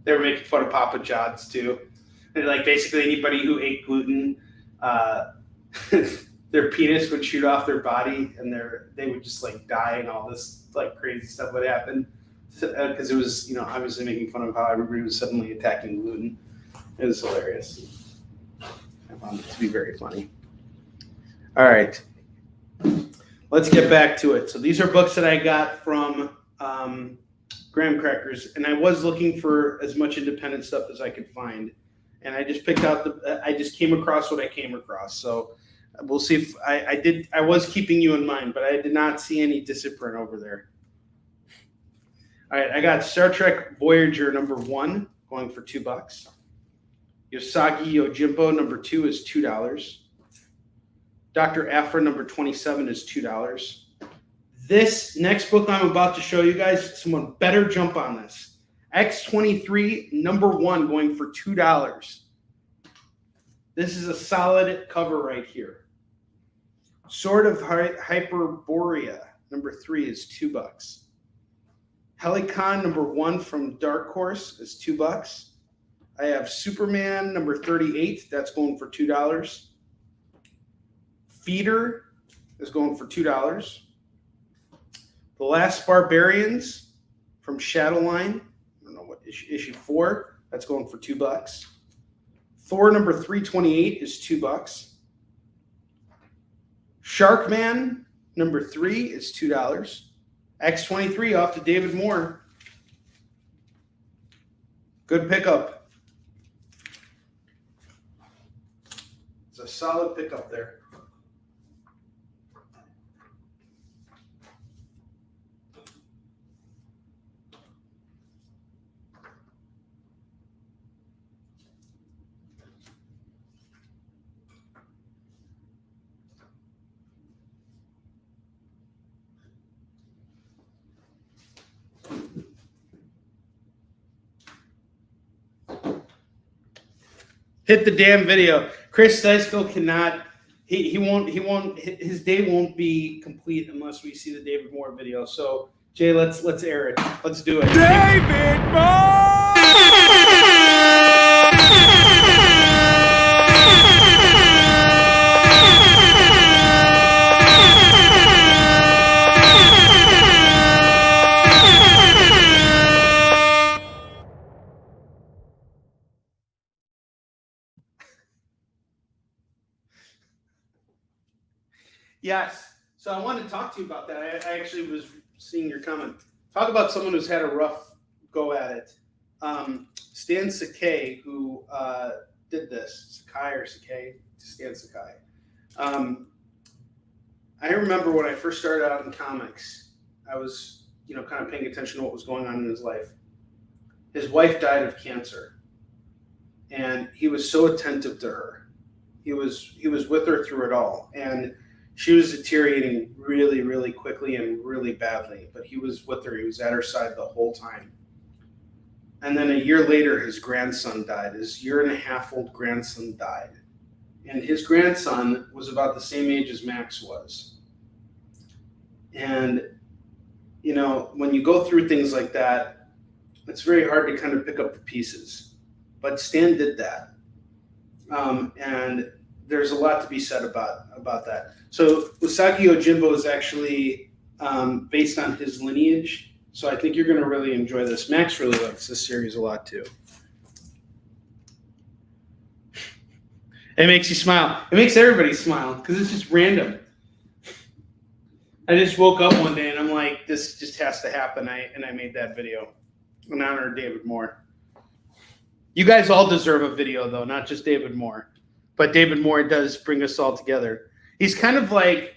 They were making fun of Papa John's too, and like basically anybody who ate gluten, their penis would shoot off their body, and they would just like die, and all this like crazy stuff would happen because it was obviously making fun of how everybody was suddenly attacking gluten. It was hilarious. I found it to be very funny. All right, let's get back to it. So these are books that I got from Graham Crackers, and I was looking for as much independent stuff as I could find, and I just picked out I just came across what I came across. So we'll see if I was keeping you in mind, but I did not see any discipline over there. All right, I got Star Trek Voyager number 1 going for $2. Yosagi Yojimbo number 2 is $2. Dr. Aphra number 27 is $2. This next book I'm about to show you guys, someone better jump on this. X23 number 1 going for $2. This is a solid cover right here. Sword of Hyperborea number 3 is $2. Helicon number 1 from Dark Horse is $2. I have Superman number 38. That's going for $2. Feeder is going for $2. The Last Barbarians from Shadowline. I don't know what issue 4. That's going for $2. Thor number 328 is $2. Sharkman number 3 is $2. X-23 off to David Moore. Good pickup. It's a solid pickup there. Hit the damn video. Chris Dysko cannot. He won't. His day won't be complete unless we see the David Moore video. So Jay, let's air it. Let's do it. David Moore! Yes. So I wanted to talk to you about that. I actually was seeing your comment. Talk about someone who's had a rough go at it. Stan Sakai, who did this. Sakai. Stan Sakai. I remember when I first started out in comics, I was, kind of paying attention to what was going on in his life. His wife died of cancer, and he was so attentive to her. He was with her through it all, and she was deteriorating really, really quickly and really badly, but he was with her. He was at her side the whole time. And then a year later, his grandson died. His 1.5-year-old grandson died. And his grandson was about the same age as Max was. And, when you go through things like that, it's very hard to kind of pick up the pieces. But Stan did that. And there's a lot to be said about that. So Usagi Yojimbo is actually based on his lineage. So I think you're going to really enjoy this. Max really likes this series a lot too. It makes you smile. It makes everybody smile because it's just random. I just woke up one day and I'm like, this just has to happen. And I made that video in honor of David Moore. You guys all deserve a video though, not just David Moore. But David Moore does bring us all together. He's kind of like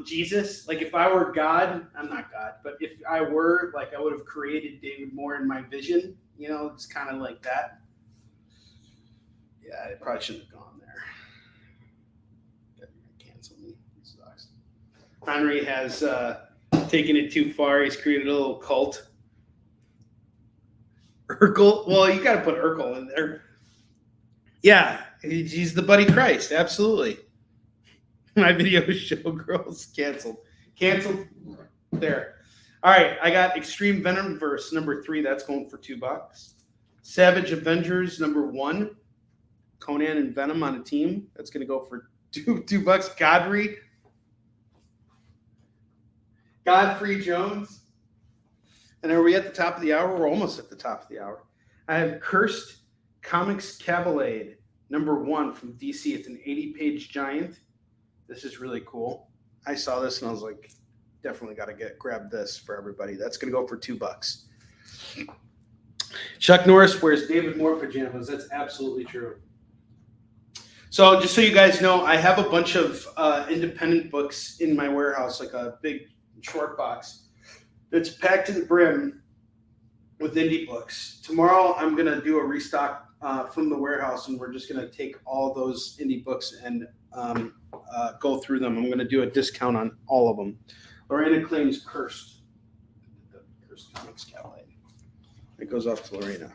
Jesus. Like if I were God, I'm not God, but if I were, I would have created David Moore in my vision. It's kind of like that. Yeah, I probably shouldn't have gone there. They're going to cancel me. It sucks. Onrie has taken it too far. He's created a little cult. Urkel. Well, you got to put Urkel in there. Yeah. He's the Buddy Christ, absolutely. My video showgirls canceled. There. All right, I got Extreme Venomverse number 3. That's going for $2. Savage Avengers number 1. Conan and Venom on a team. That's going to go for $2. Godfrey Jones. And are we at the top of the hour? We're almost at the top of the hour. I have Cursed Comics Cavalade. Number 1 from DC. It's an 80-page giant. This is really cool. I saw this and I was like, definitely got to grab this for everybody. That's going to go for $2. Chuck Norris wears David Moore pajamas. That's absolutely true. So just so you guys know, I have a bunch of independent books in my warehouse, like a big short box that's packed to the brim with indie books. Tomorrow I'm going to do a restock from the warehouse, and we're just going to take all those indie books and go through them. I'm going to do a discount on all of them. Lorena claims Cursed. The Cursed Comics Cavalade. It goes off to Lorena.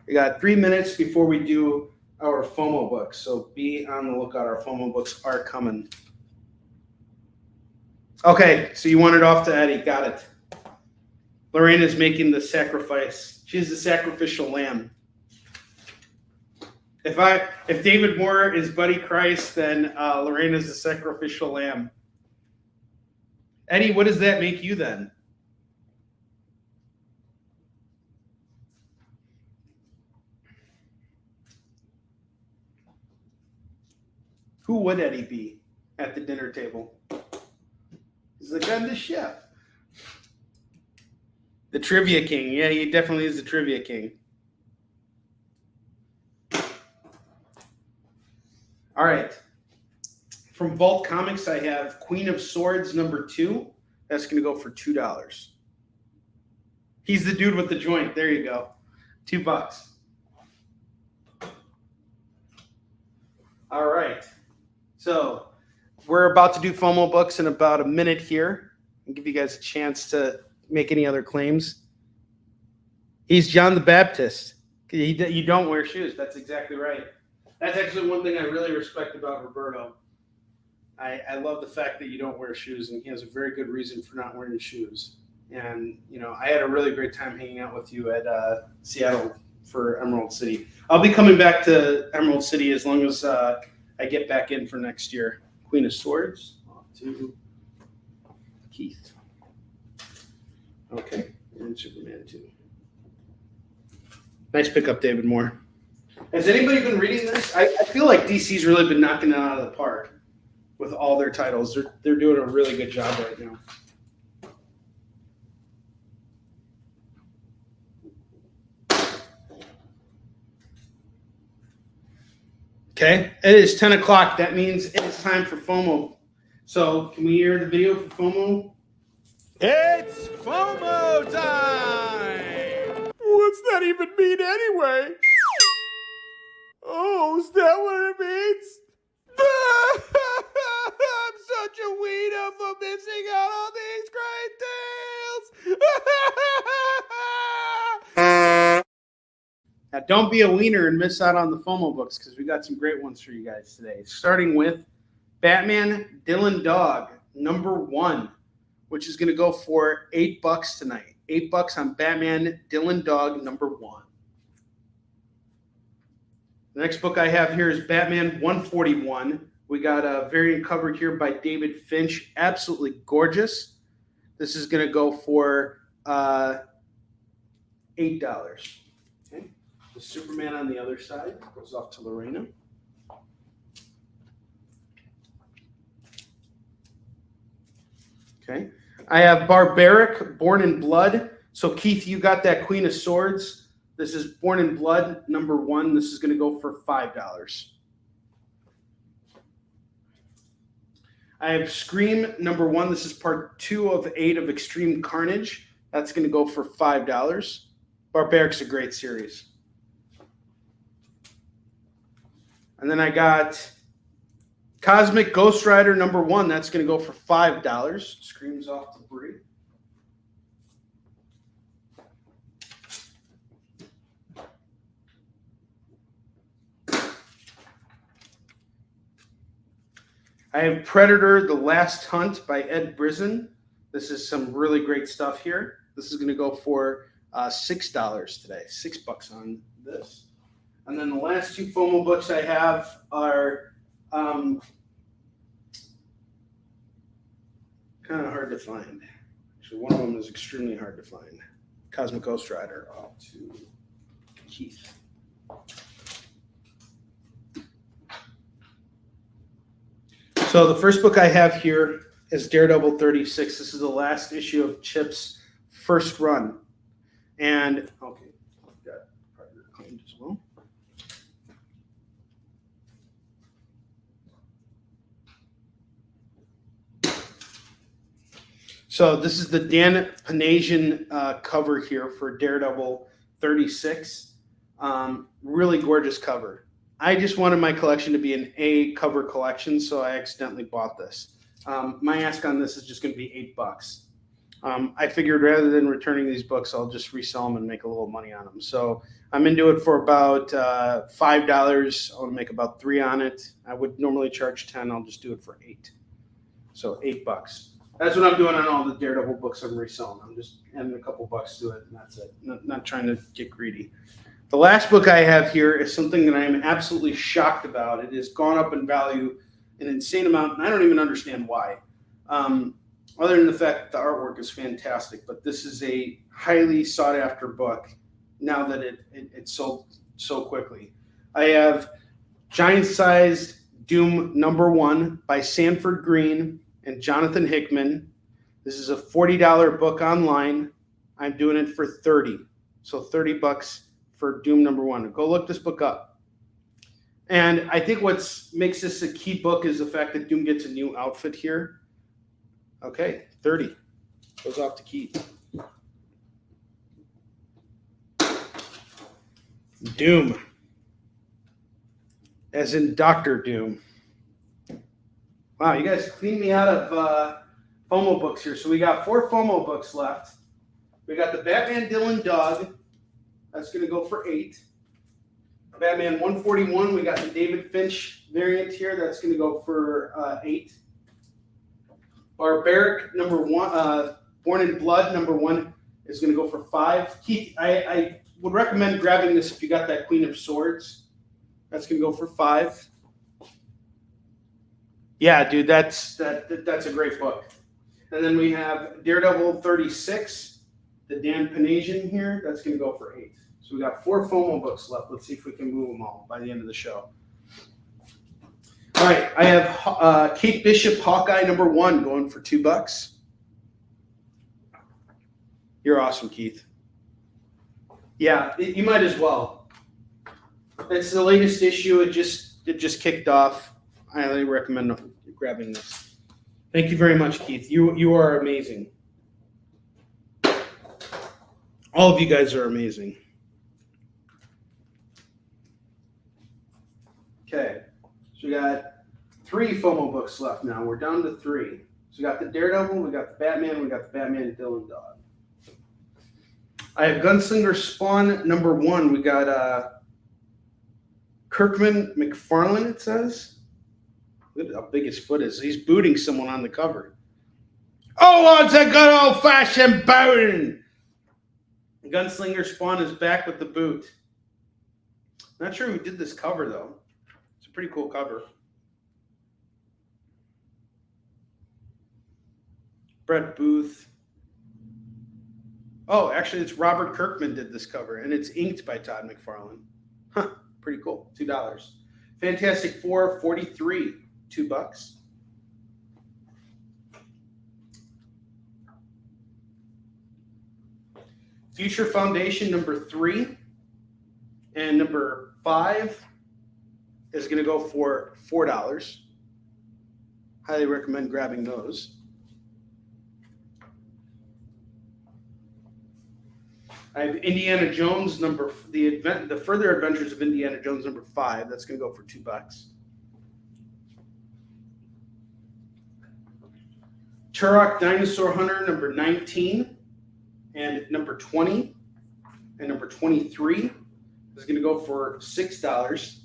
We got 3 minutes before we do our FOMO books, so be on the lookout. Our FOMO books are coming. Okay, so you want it off to Eddie. Got it. Lorena's making the sacrifice. She's the sacrificial lamb. If David Moore is Buddy Christ, then Lorena's the sacrificial lamb. Eddie, what does that make you then? Who would Eddie be at the dinner table? He's the gun chef. The trivia king. Yeah, he definitely is the trivia king. All right. From Vault Comics, I have Queen of Swords #2. That's going to go for $2. He's the dude with the joint. There you go. $2. All right. So we're about to do FOMO books in about a minute here. I'll give you guys a chance to make any other claims. He's John the Baptist. You don't wear shoes. That's exactly right. That's actually one thing I really respect about Roberto. I love the fact that you don't wear shoes, and he has a very good reason for not wearing shoes. And, you know, I had a really great time hanging out with you at Seattle for Emerald City. I'll be coming back to Emerald City as long as I get back in for next year. Queen of Swords, off to Keith. Okay, and Superman 2. Nice pickup, David Moore. Has anybody been reading this? I feel like DC's really been knocking it out of the park with all their titles. They're doing a really good job right now. Okay, it is 10 o'clock. That means it is time for FOMO. So can we hear the video for FOMO? It's FOMO time! What's that even mean anyway? Oh, is that what it means? I'm such a weirdo for missing out on these great deals! Now, don't be a wiener and miss out on the FOMO books because we got some great ones for you guys today. Starting with Batman Dylan Dog #1, which is going to go for $8 tonight. $8 on Batman Dylan Dog #1. The next book I have here is Batman 141. We got a variant cover here by David Finch. Absolutely gorgeous. This is going to go for $8. Okay. The Superman on the other side goes off to Lorena. Okay. I have Barbaric, Born in Blood. So, Keith, you got that Queen of Swords. This is Born in Blood #1. This is going to go for $5. I have Scream #1. This is part 2 of 8 of Extreme Carnage. That's going to go for $5. Barbaric's a great series. And then I got Cosmic Ghost Rider #1. That's going to go for $5. Scream's off to Brie. I have Predator, The Last Hunt by Ed Brisson. This is some really great stuff here. This is going to go for $6 today. $6 on this. And then the last 2 FOMO books I have are kind of hard to find. Actually, one of them is extremely hard to find. Cosmic Ghost Rider off to Keith. So the first book I have here is Daredevil 36. This is the last issue of Chip's first run. And, okay, I've got partner claimed as well. So this is the Dan Panasian cover here for Daredevil 36. Really gorgeous cover. I just wanted my collection to be an A cover collection, so I accidentally bought this. My ask on this is just going to be $8. I figured rather than returning these books, I'll just resell them and make a little money on them. So I'm into it for about $5. I want to make about $3 on it. I would normally charge $10. I'll just do it for $8. So $8. That's what I'm doing on all the Daredevil books I'm reselling. I'm just adding a couple bucks to it, and that's it. Not trying to get greedy. The last book I have here is something that I am absolutely shocked about. It has gone up in value an insane amount, and I don't even understand why. Other than the fact that the artwork is fantastic, but this is a highly sought after book now that it sold so quickly. I have Giant Sized Doom #1 by Sanford Green and Jonathan Hickman. This is a $40 book online. I'm doing it for $30. So $30 for Doom #1. Go look this book up. And I think what makes this a key book is the fact that Doom gets a new outfit here. Okay, 30 goes off to Keith. Doom, as in Dr. Doom. Wow, you guys cleaned me out of FOMO books here. So we got 4 FOMO books left. We got the Batman Dylan Dog. That's going to go for 8. Batman 141, we got the David Finch variant here. That's going to go for 8. Barbaric #1, Born in Blood #1 is going to go for 5. Keith, I would recommend grabbing this if you got that Queen of Swords. That's going to go for 5. Yeah, dude, that's a great book. And then we have Daredevil 36, the Dan Panasian here. That's going to go for 8. So we got 4 FOMO books left. Let's see if we can move them all by the end of the show. All right, I have Kate Bishop Hawkeye #1 going for $2. You're awesome, Keith. Yeah, you might as well. It's the latest issue. It just kicked off. I highly recommend grabbing this. Thank you very much, Keith. You are amazing. All of you guys are amazing. Okay, so we got 3 FOMO books left now. We're down to 3. So we got the Daredevil, we got the Batman, we got the Batman Dylan Dog. I have Gunslinger Spawn #1. We got Kirkman McFarlane, it says. Look at how big his foot is. He's booting someone on the cover. Oh, it's a good old-fashioned booting. Gunslinger Spawn is back with the boot. Not sure who did this cover, though. It's a pretty cool cover. Brett Booth. Oh, actually, it's Robert Kirkman did this cover, and it's inked by Todd McFarlane. Huh, pretty cool. $2. Fantastic Four 43, $2. Future Foundation #3 and #5 is going to go for $4. Highly recommend grabbing those. I have Indiana Jones the Further Adventures of Indiana Jones #5. That's going to go for $2. Turok Dinosaur Hunter #19 and #20 and #23 is going to go for $6.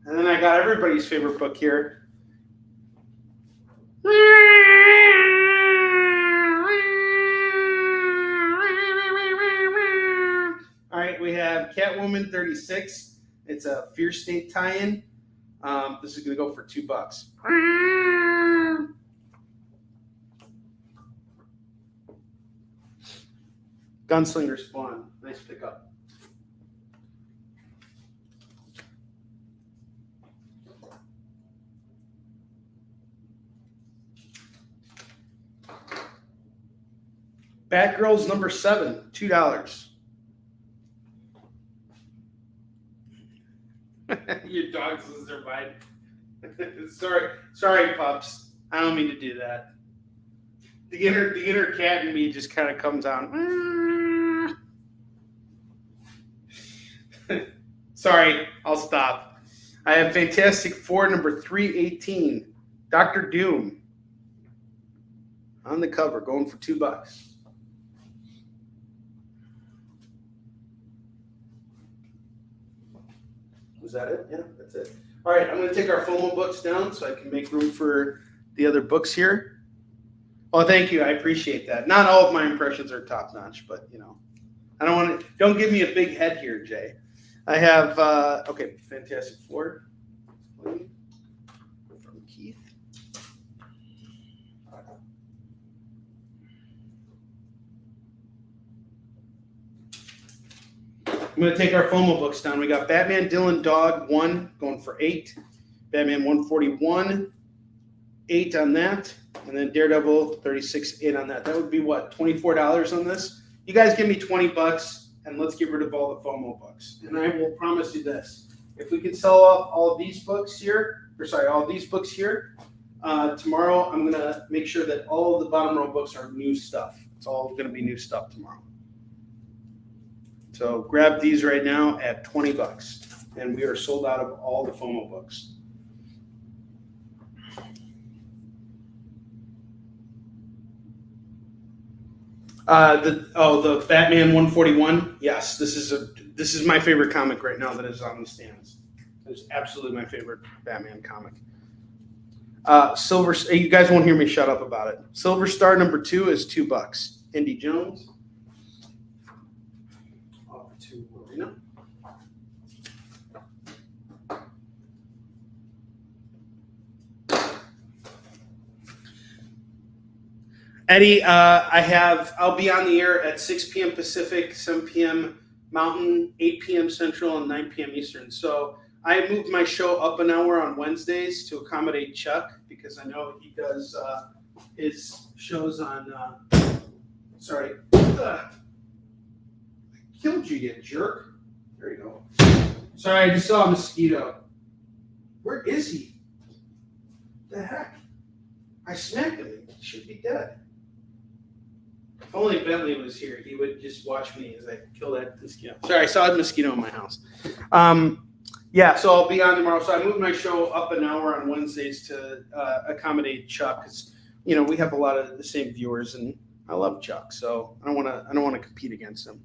And then I got everybody's favorite book here. All right, we have Catwoman 36. It's a Fear State tie-in. This is going to go for $2. Gunslinger Spawn. Nice pickup. Batgirls #7, $2. Your dog's losing their mind. Sorry, pups. I don't mean to do that. The inner cat in me just kind of comes out. Sorry, I'll stop. I have Fantastic Four #318, Dr. Doom. On the cover, going for $2. Was that it? Yeah, that's it. All right, I'm going to take our FOMO books down so I can make room for the other books here. Oh, thank you. I appreciate that. Not all of my impressions are top notch, but I don't give me a big head here, Jay. I have okay, Fantastic Four from Keith. I'm going to take our FOMO books down. We got Batman Dylan Dog 1 going for 8. Batman 141, 8 on that. And then Daredevil 36, 8 on that. That would be what, $24 on this? You guys give me $20 and let's get rid of all the FOMO books. And I will promise you this. If we can sell off all these books here, tomorrow I'm going to make sure that all of the bottom row books are new stuff. It's all going to be new stuff tomorrow. So grab these right now at $20, and we are sold out of all the FOMO books. The Batman 141. Yes, this is my favorite comic right now that is on the stands. It's absolutely my favorite Batman comic. You guys won't hear me shut up about it. Silver Star number 2 is $2. Indy Jones. To Arena. Eddie, I'll be on the air at 6 p.m. Pacific, 7 p.m. Mountain, 8 p.m. Central, and 9 p.m. Eastern. So I moved my show up an hour on Wednesdays to accommodate Chuck because I know he does his shows on. Sorry. Killed you, you jerk. There you go. Sorry, I just saw a mosquito. Where is he? The heck? I smacked him. He should be dead. If only Bentley was here, he would just watch me as I kill that mosquito. Sorry, I saw a mosquito in my house. Yeah, so I'll be on tomorrow. So I moved my show up an hour on Wednesdays to accommodate Chuck because we have a lot of the same viewers, and I love Chuck, so I don't want to compete against him.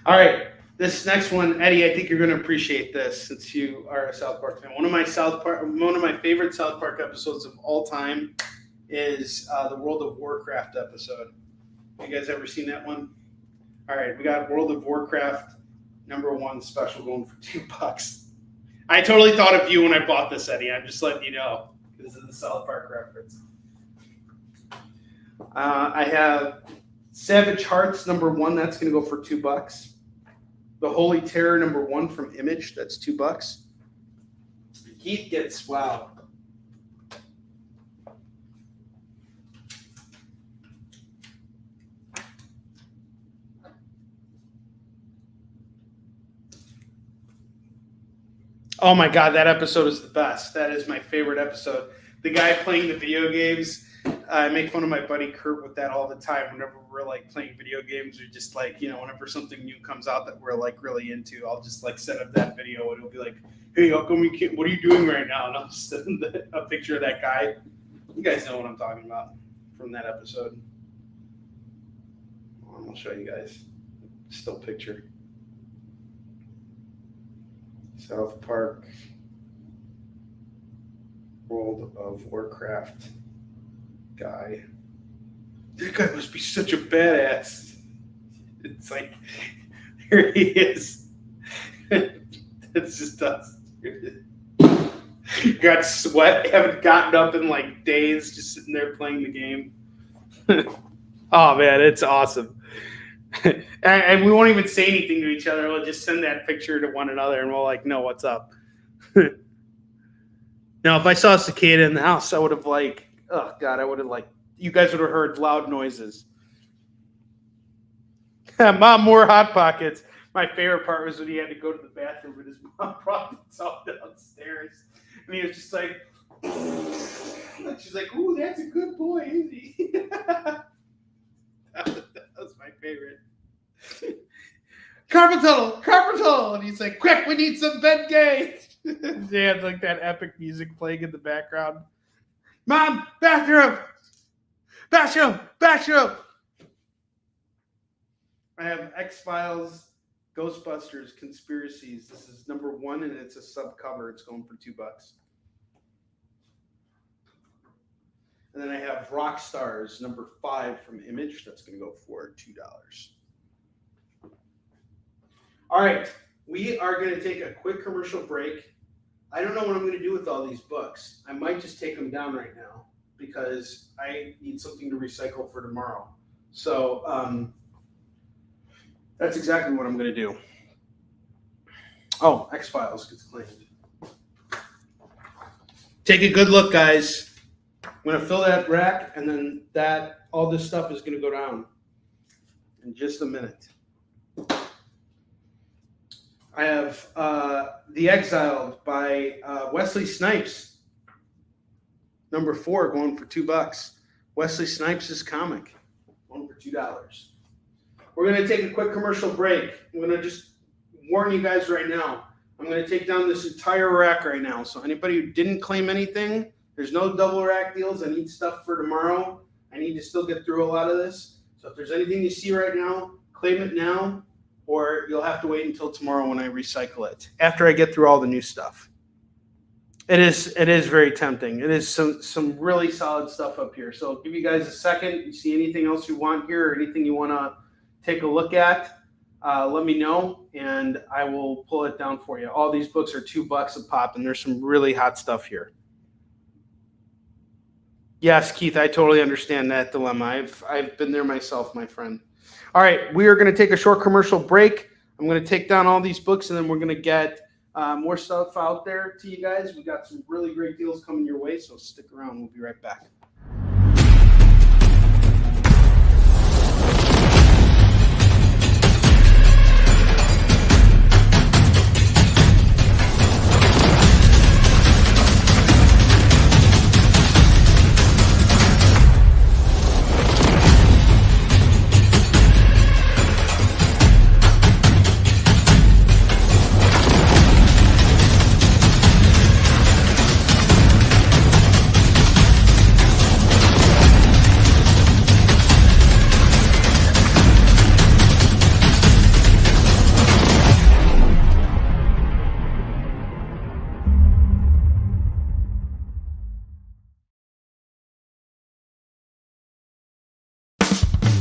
All right, this next one, Eddie, I think you're going to appreciate this since you are a South Park fan. One of my favorite South Park episodes of all time is the World of Warcraft episode. You guys ever seen that one? All right, we got World of Warcraft #1 special going for $2. I totally thought of you when I bought this, Eddie. I'm just letting you know because of the South Park reference. I have Savage Hearts #1. That's going to go for $2. The Holy Terror #1 from Image. That's $2. Keith gets wow. Oh my God, that episode is the best. That is my favorite episode. The guy playing the video games. I make fun of my buddy Kurt with that all the time. Whenever we're like playing video games, or just like whenever something new comes out that we're like really into, I'll just like set up that video and it'll be like, "Hey, how come we can't? What are you doing right now?" And I'll just send a picture of that guy. You guys know what I'm talking about from that episode. I'll show you guys. Still picture. South Park, World of Warcraft guy. That guy must be such a badass. It's like, here he is. It's just us. Got sweat, haven't gotten up in like days, just sitting there playing the game. Oh man, it's awesome. And we won't even say anything to each other. We'll just send that picture to one another and we'll like know what's up. Now, if I saw a cicada in the house, I would have like, oh God, I would have like, you guys would have heard loud noises. Mom, more Hot Pockets. My favorite part was when he had to go to the bathroom and his mom brought himself downstairs. And he was just like, and she's like, ooh, that's a good boy, isn't he? That was my favorite. Carpet tunnel. And he's like, quick, we need some Bengay. They had like that epic music playing in the background. Mom, bathroom. Bash him! Bash him! I have X-Files, Ghostbusters, Conspiracies. This is number 1, and it's a subcover. It's going for $2. And then I have Rock Stars, number 5 from Image. That's going to go for $2. All right, we are going to take a quick commercial break. I don't know what I'm going to do with all these books. I might just take them down right now because I need something to recycle for tomorrow. So that's exactly what I'm going to do. Oh, X-Files gets claimed. Take a good look, guys. I'm going to fill that rack, and then all this stuff is going to go down in just a minute. I have The Exiled by Wesley Snipes, number 4, going for $2. Wesley Snipes' comic, going for $2. We're going to take a quick commercial break. I'm going to just warn you guys right now. I'm going to take down this entire rack right now. So anybody who didn't claim anything, there's no double rack deals. I need stuff for tomorrow. I need to still get through a lot of this. So if there's anything you see right now, claim it now, or you'll have to wait until tomorrow when I recycle it, after I get through all the new stuff. It is very tempting. It is some really solid stuff up here. So I'll give you guys a second. You see anything else you want here or anything you want to take a look at, let me know, and I will pull it down for you. All these books are $2 a pop, and there's some really hot stuff here. Yes, Keith, I totally understand that dilemma. I've been there myself, my friend. All right, we are going to take a short commercial break. I'm going to take down all these books, and then we're going to get more stuff out there to you guys. We got some really great deals coming your way, so stick around. We'll be right back.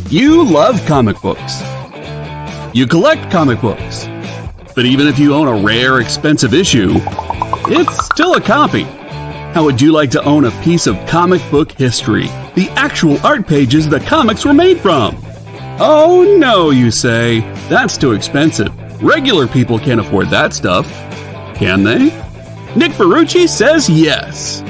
You love comic books. You collect comic books. But even if you own a rare, expensive issue, it's still a copy. How would you like to own a piece of comic book history? The actual art pages the comics were made from? Oh no, you say. That's too expensive. Regular people can't afford that stuff. Can they? Nick Ferrucci says yes.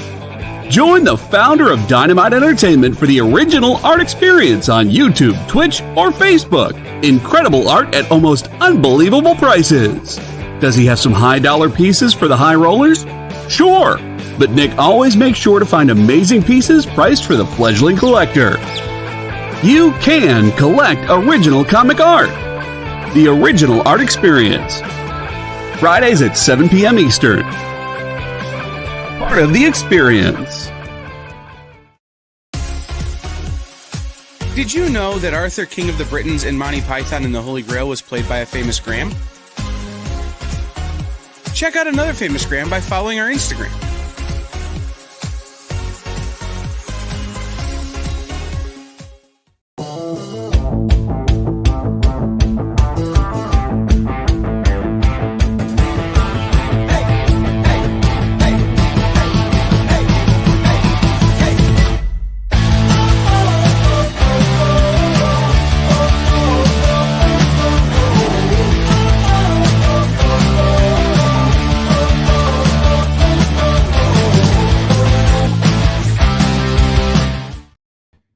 Join the founder of Dynamite Entertainment for the original art experience on YouTube, Twitch, or Facebook. Incredible art at almost unbelievable prices. Does he have some high-dollar pieces for the high rollers? Sure, but Nick always makes sure to find amazing pieces priced for the fledgling collector. You can collect original comic art. The original art experience. Fridays at 7 p.m. Eastern. Part of the experience. Did you know that Arthur, King of the Britons, in Monty Python and the Holy Grail was played by a famous Graham? Check out another famous Graham by following our Instagram.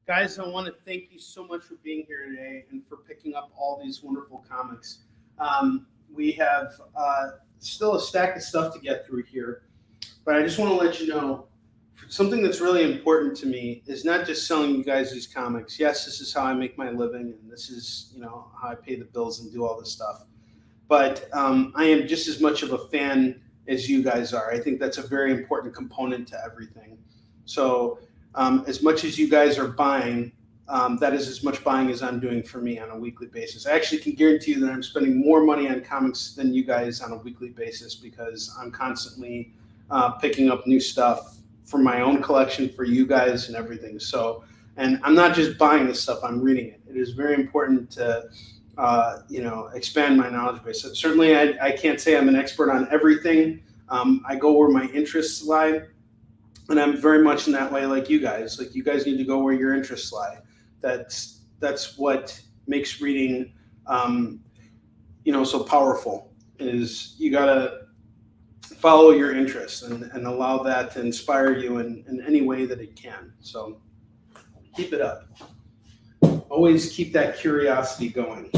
Guys, I want to thank you so much for being here today and for picking up all these wonderful comics. We have still a stack of stuff to get through here, but I just want to let you know something that's really important to me is not just selling you guys these comics. Yes, this is how I make my living, and this is, you know, how I pay the bills and do all this stuff. But I am just as much of a fan as you guys are. I think that's a very important component to everything. So as much as you guys are buying, that is as much buying as I'm doing for me on a weekly basis. I actually can guarantee you that I'm spending more money on comics than you guys on a weekly basis because I'm constantly picking up new stuff for my own collection, for you guys and everything. So, and I'm not just buying this stuff, I'm reading it. It is very important to, expand my knowledge base. So certainly I can't say I'm an expert on everything. I go where my interests lie. And I'm very much in that way like you guys. Like you guys need to go where your interests lie. That's what makes reading, so powerful. Is you gotta follow your interests and allow that to inspire you in any way that it can. So keep it up. Always keep that curiosity going.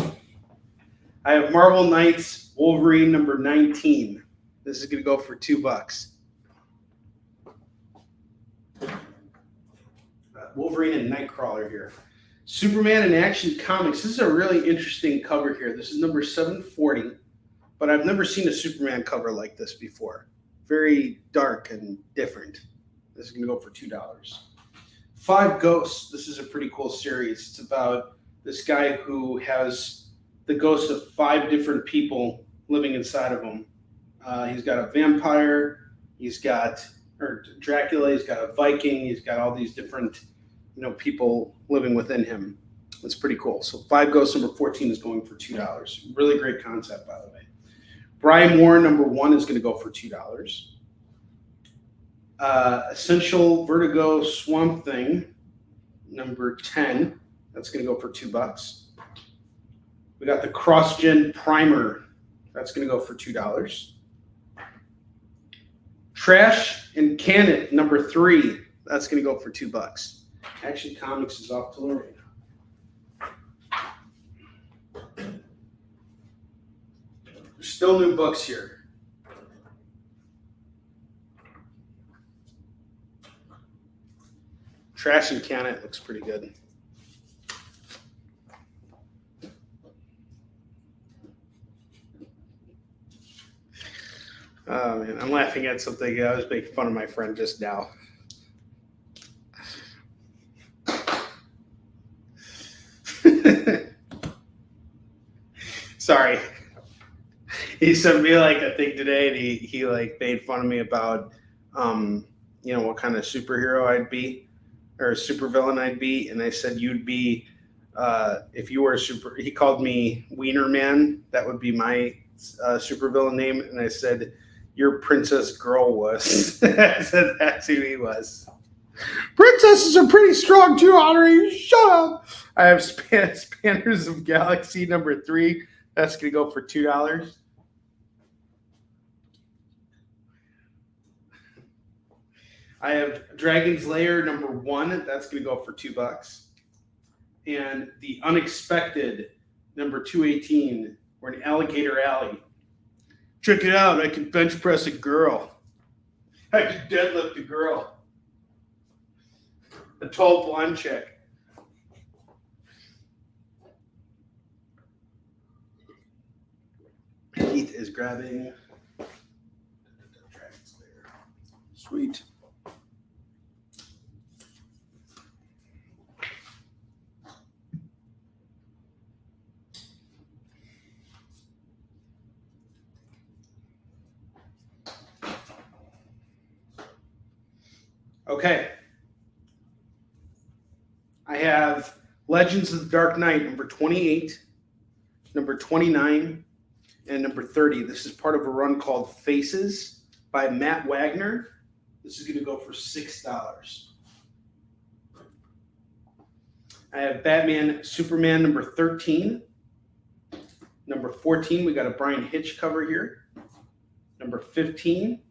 I have Marvel Knights Wolverine number 19. This is gonna go for $2. Wolverine and Nightcrawler here. Superman in Action Comics. This is a really interesting cover here. This is number 740, but I've never seen a Superman cover like this before. Very dark and different. This is going to go for $2. 5 Ghosts. This is a pretty cool series. It's about this guy who has the ghosts of 5 different people living inside of him. He's got a vampire. He's got Dracula. He's got a Viking. He's got all these different people living within him. It's pretty cool. So 5 Ghosts number 14 is going for $2. Really great concept, by the way. Brian Moore number 1 is going to go for $2. Essential Vertigo Swamp Thing number 10. That's going to go for $2. We got the CrossGen Primer. That's going to go for $2. Trash and Can It number 3. That's going to go for $2. Action Comics is off to the right now. There's still new books here. Trash and Can It looks pretty good. Oh man, I'm laughing at something. I was making fun of my friend just now. Sorry. He sent me like a thing today and he like made fun of me about what kind of superhero I'd be or supervillain I'd be. And I said you'd be if you were he called me Wiener Man. That would be my supervillain name. And I said your Princess Girl was. I said that's who he was. Princesses are pretty strong too, Onrie. Shut up. I have Spanners of Galaxy number 3. That's going to go for $2. I have Dragon's Lair number 1. That's going to go for $2. And The Unexpected number 218. We're in Alligator Alley. Check it out. I can bench press a girl. I can deadlift a girl. A tall blonde chick. Keith is grabbing Dragon's Lair. Sweet. Okay. I have Legends of the Dark Knight, number 28, number 29, and number 30. This is part of a run called Faces by Matt Wagner. This is going to go for $6. I have Batman Superman number 13. Number 14, we got a Brian Hitch cover here. Number 15.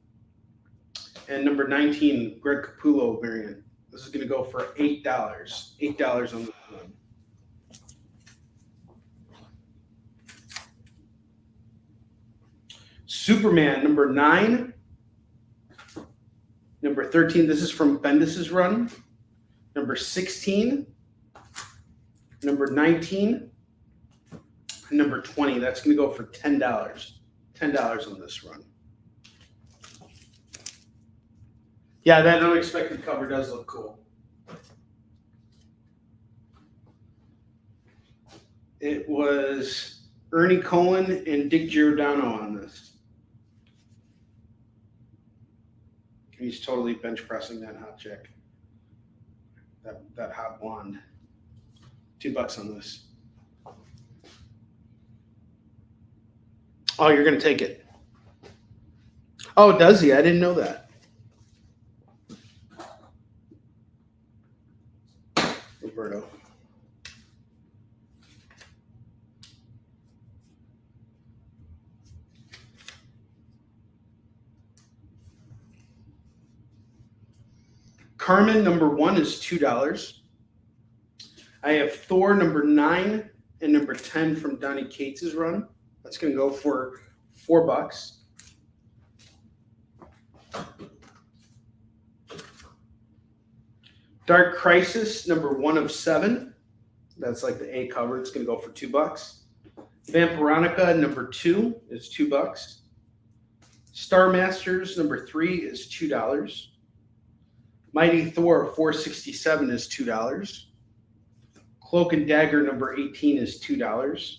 And number 19, Greg Capullo variant. This is going to go for $8. $8 on the one. Superman, number 9. Number 13, this is from Bendis's run. Number 16. Number 19. And number 20, that's going to go for $10. $10 on this run. Yeah, that unexpected cover does look cool. It was Ernie Cohen and Dick Giordano on this. He's totally bench pressing that hot chick. That hot blonde. $2 on this. Oh, you're gonna take it. Oh, does he? I didn't know that. Roberto. Carmen number 1 is $2. I have Thor number 9 and number 10 from Donnie Cates' run. That's going to go for $4. Dark Crisis number 1 of 7. That's like the A cover. It's going to go for $2. Vampironica number 2 is $2. Star Masters number 3 is $2. Mighty Thor 467 is $2. Cloak and Dagger number 18 is $2.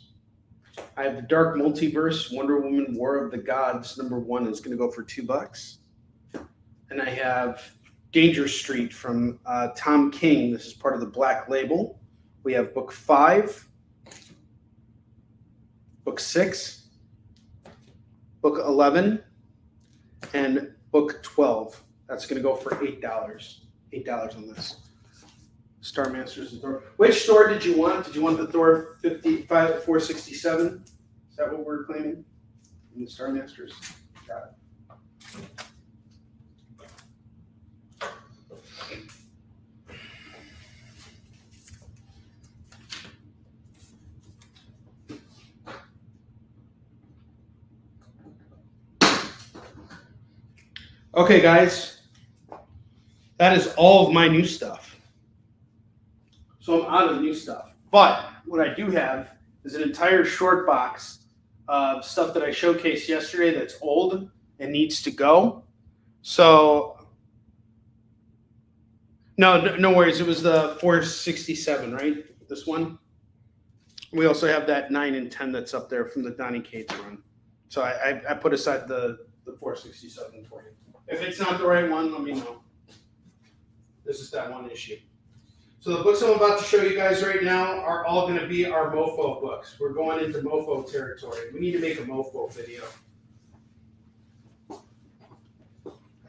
I have the Dark Multiverse Wonder Woman War of the Gods number 1 is going to go for $2. And I have Danger Street from Tom King. This is part of the Black Label. We have book 5, book 6, book 11, and book 12. That's going to go for $8. $8 on this. Star Masters and Thor. Which Thor did you want? Did you want the Thor 55 467? Is that what we're claiming? In the Star Masters? Got it. Okay, guys. That is all of my new stuff. So I'm out of new stuff. But what I do have is an entire short box of stuff that I showcased yesterday that's old and needs to go. So, no worries. It was the 467, right? This one. We also have that 9 and 10 that's up there from the Donnie Cates run. So I put aside the 467 for you. If it's not the right one, let me know. This is that one issue. So the books I'm about to show you guys right now are all going to be our mofo books. We're going into mofo territory. We need to make a mofo video.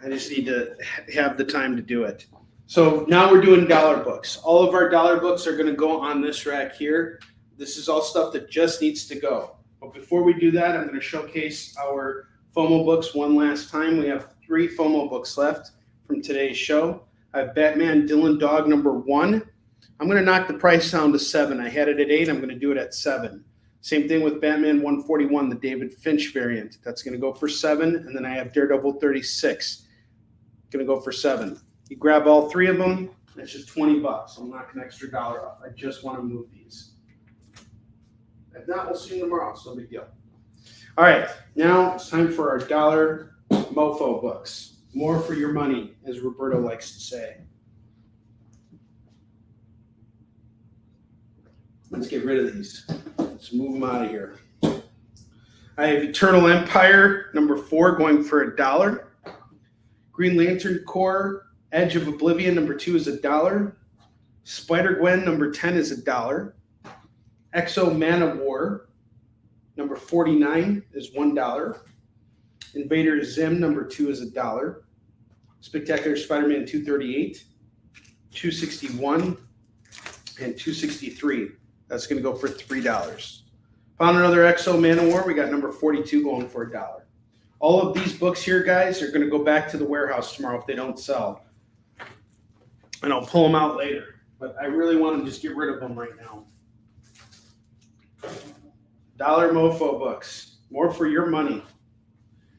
I just need to have the time to do it. So now we're doing dollar books. All of our dollar books are going to go on this rack here. This is all stuff that just needs to go. But before we do that, I'm going to showcase our FOMO books one last time. We have 3 FOMO books left from today's show. I have Batman Dylan Dog number 1. I'm going to knock the price down to 7. I had it at 8. I'm going to do it at 7. Same thing with Batman 141, the David Finch variant. That's going to go for 7. And then I have Daredevil 36. Going to go for 7. You grab all 3 of them. It's just $20. I'm knocking an extra $1 off. I just want to move these. If not, we'll see you tomorrow. It's no big deal. All right. Now it's time for our dollar mofo books. More for your money, as Roberto likes to say. Let's get rid of these. Let's move them out of here. I have Eternal Empire number 4 going for $1. Green Lantern Corps Edge of Oblivion number 2 is $1. Spider-Gwen number 10 is $1. Exo Man of War number 49 is $1. Invader Zim number 2 is $1. Spectacular Spider-Man 238, 261, and 263. That's going to go for $3. Found another Exo Man of War. We got number 42 going for $1. All of these books here, guys, are going to go back to the warehouse tomorrow if they don't sell. And I'll pull them out later. But I really want to just get rid of them right now. Dollar mofo books. More for your money.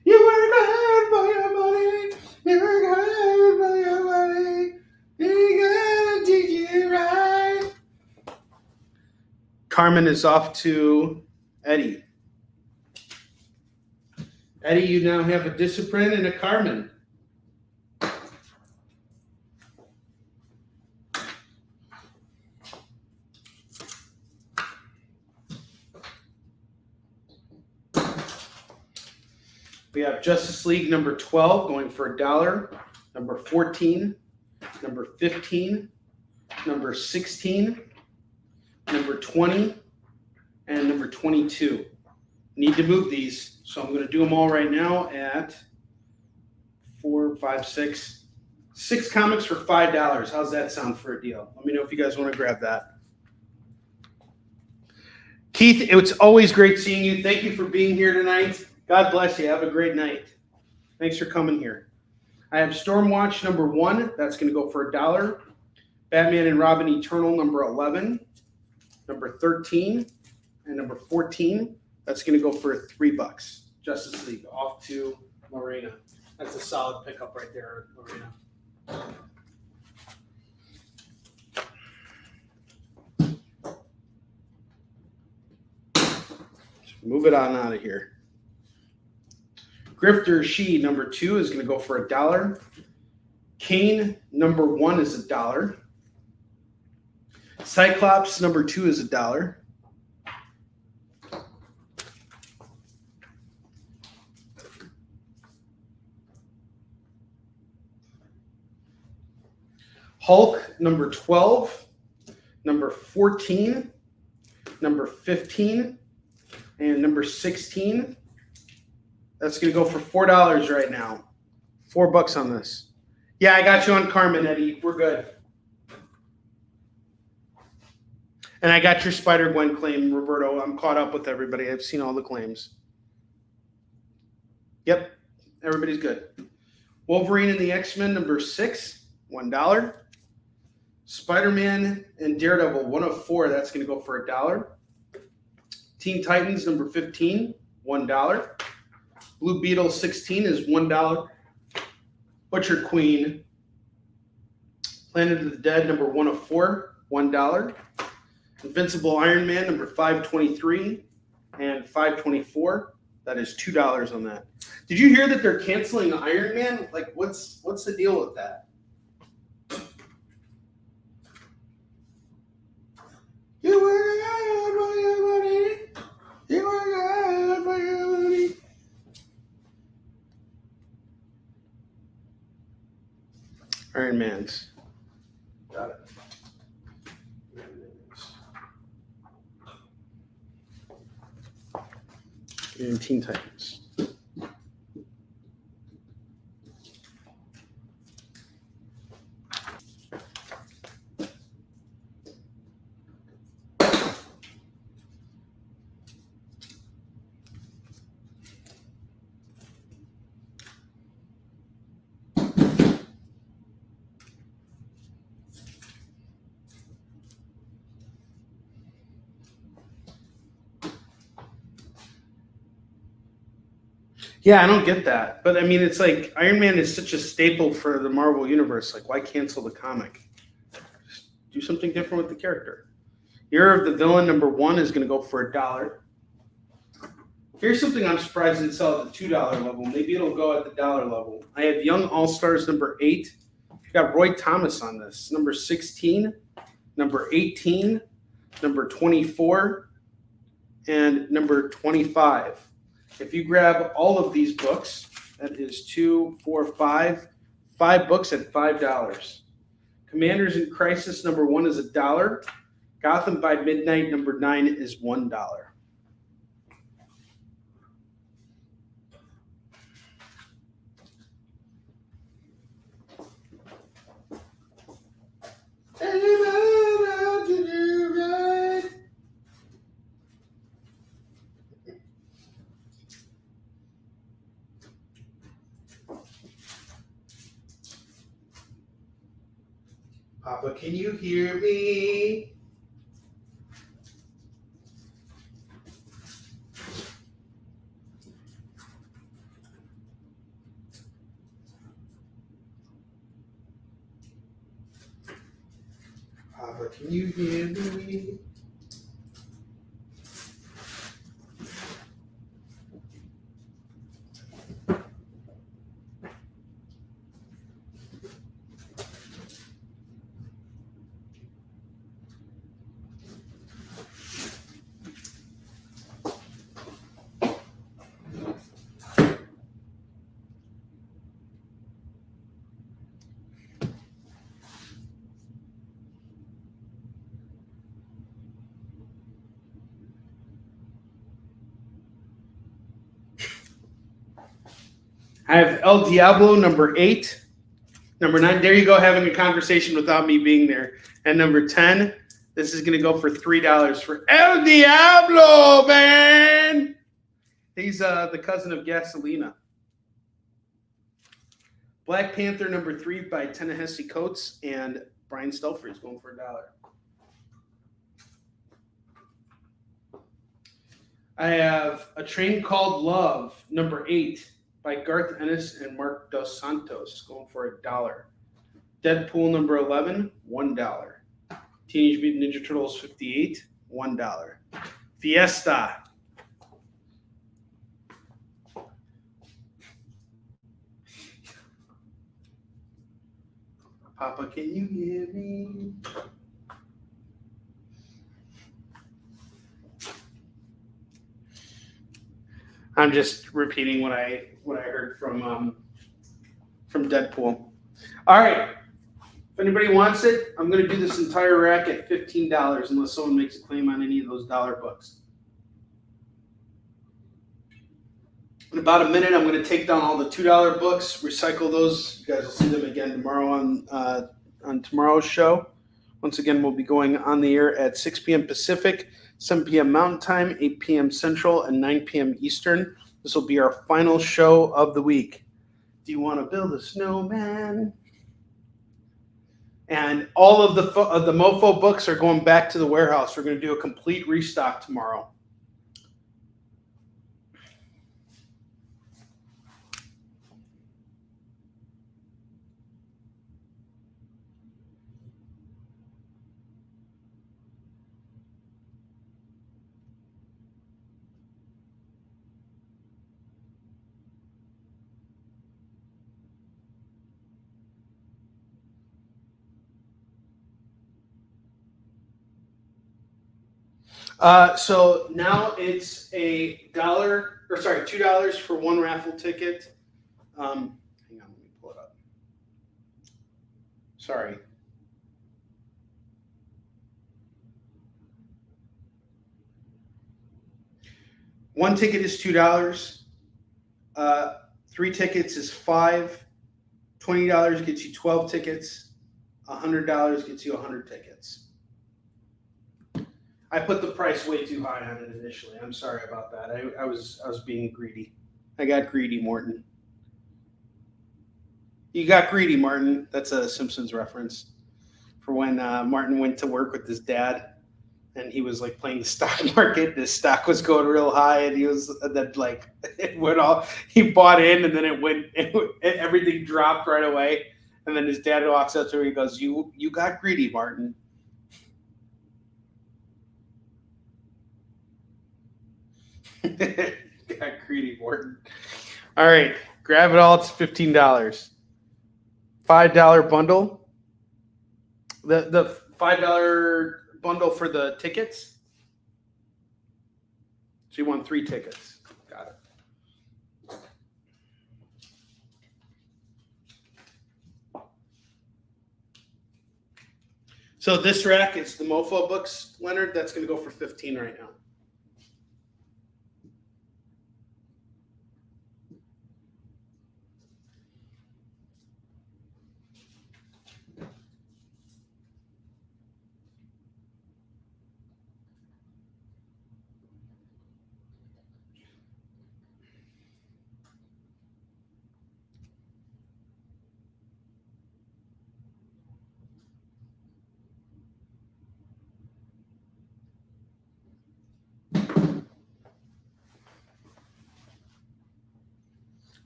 You work hard for your money. You work hard for your money. You're gonna teach you right. Carmen is off to Eddie. Eddie, you now have a Discipline and a Carmen. We have Justice League number 12 going for $1, number 14, number 15, number 16, number 20, and number 22. Need to move these, so I'm going to do them all right now at 4, 5, 6. 6 comics for $5. How's that sound for a deal? Let me know if you guys want to grab that. Keith, it's always great seeing you. Thank you for being here tonight. God bless you. Have a great night. Thanks for coming here. I have Stormwatch number 1. That's going to go for $1. Batman and Robin Eternal number 11, number 13, and number 14. That's going to go for $3. Justice League off to Lorena. That's a solid pickup right there, Lorena. Move it on out of here. Grifter She number 2 is going to go for $1. Kane number 1 is $1. Cyclops number 2 is $1. Hulk number 12, number 14, number 15, and number 16. That's going to go for $4 right now. $4 on this. Yeah, I got you on Carmen, Eddie. We're good. And I got your Spider-Gwen claim, Roberto. I'm caught up with everybody. I've seen all the claims. Yep, everybody's good. Wolverine and the X-Men number 6, $1. Spider-Man and Daredevil 1 of 4. That's going to go for $1. Teen Titans number 15, $1. Blue Beetle 16 is $1. Butcher Queen, Planet of the Dead number 1 of 4, $1. Invincible Iron Man number 523 and 524. That is $2 on that. Did you hear that they're canceling Iron Man? Like, what's the deal with that? You work hard for your money. You work hard for your money. Iron Man's. Got it. And Teen Titans. Yeah, I don't get that. But I mean, it's like Iron Man is such a staple for the Marvel Universe. Like, why cancel the comic? Just do something different with the character. Year of the Villain number 1 is going to go for $1. Here's something I'm surprised it sell at the $2 level. Maybe it'll go at the $1 level. I have Young All-Stars number 8. You got Roy Thomas on this. Number 16, number 18, number 24, and number 25. If you grab all of these books, that is 2, 4, 5 books at $5. Commanders in Crisis number 1 is $1. Gotham by Midnight number 9 is $1. Papa, can you hear me? Papa, can you hear me? I have El Diablo, number 8. Number 9, there you go, having a conversation without me being there. And number 10, this is going to go for $3 for El Diablo, man. He's the cousin of Gasolina. Black Panther, number 3 by Ta-Nehisi Coates and Brian Stelford is going for $1. I have A Train Called Love, number 8 by Garth Ennis and Mark Dos Santos, going for $1. Deadpool, number 11, $1. Teenage Mutant Ninja Turtles 58, $1. Fiesta. Papa, can you hear me? I'm just repeating what I heard from Deadpool. All right. If anybody wants it, I'm going to do this entire rack at $15 unless someone makes a claim on any of those dollar books. In about a minute, I'm going to take down all the $2 books, recycle those. You guys will see them again tomorrow on tomorrow's show. Once again, we'll be going on the air at 6 p.m. Pacific, 7 p.m. Mountain Time, 8 p.m. Central, and 9 p.m. Eastern. This will be our final show of the week. Do you want to build a snowman? And all of the Mofo books are going back to the warehouse. We're going to do a complete restock tomorrow. So now it's $2 for one raffle ticket. Hang on, let me pull it up. Sorry. One ticket is $2. 3 tickets is $5. $20 gets you 12 tickets. $100 gets you 100 tickets. I put the price way too high on it initially. I'm sorry about that. I was being greedy. I got greedy, Morton. You got greedy, Martin. That's a Simpsons reference for when Martin went to work with his dad, and he was like playing the stock market. And his stock was going real high, and it went all. He bought in, and then everything dropped right away. And then his dad walks up to him and he goes, "You got greedy, Martin." Got greedy, Morton. All right, grab it all. It's $15. $5 bundle. The $5 bundle for the tickets. So you want 3 tickets. Got it. So this rack is the Mofo books, Leonard. That's going to go for $15 right now.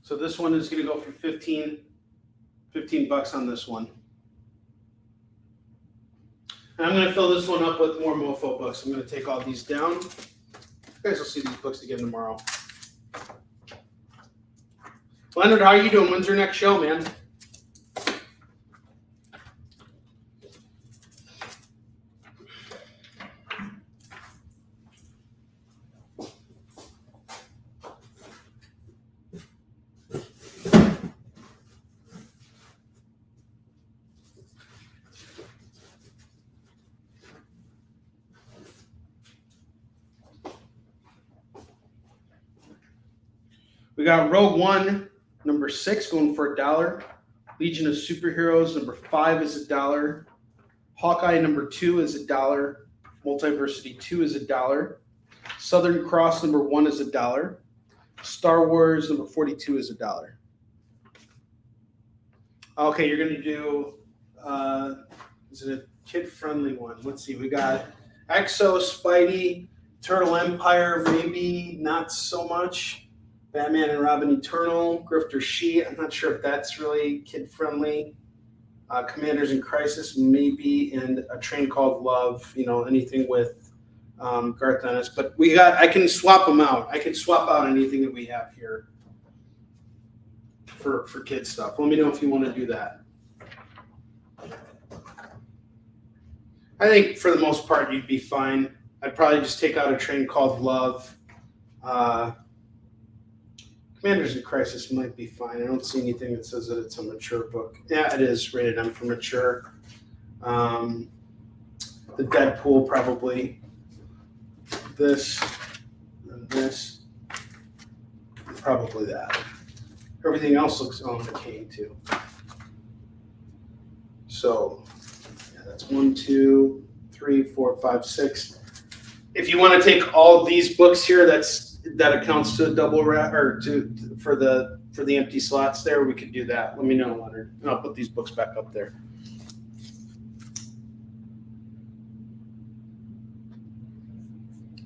So this one is going to go for $15 on this one. And I'm going to fill this one up with more Mofo books. I'm going to take all these down. You guys will see these books again tomorrow. Leonard, how are you doing? When's your next show, man? We got Rogue One, number 6 going for $1. Legion of Superheroes number 5 is $1. Hawkeye number 2 is $1. Multiversity 2 is $1. Southern Cross number 1 is $1. Star Wars number 42 is $1. Okay, you're gonna do is it a kid-friendly one? Let's see, we got Exo, Spidey, Turtle Empire, maybe not so much. Batman and Robin Eternal, Grifter She, I'm not sure if that's really kid-friendly. Commanders in Crisis, maybe, and A Train Called Love, anything with Garth Ennis. But I can swap them out. I can swap out anything that we have here for kid stuff. Let me know if you want to do that. I think for the most part you'd be fine. I'd probably just take out A Train Called Love. Commanders in Crisis might be fine. I don't see anything that says that it's a mature book. Yeah, it is rated M for mature. The Deadpool probably. This and this. And probably that. Everything else looks okay too. So yeah, that's 1, 2, 3, 4, 5, 6. If you want to take all these books here, that accounts to a double rack or for the empty slots there. We could do that. Let me know, Leonard, and I'll put these books back up there.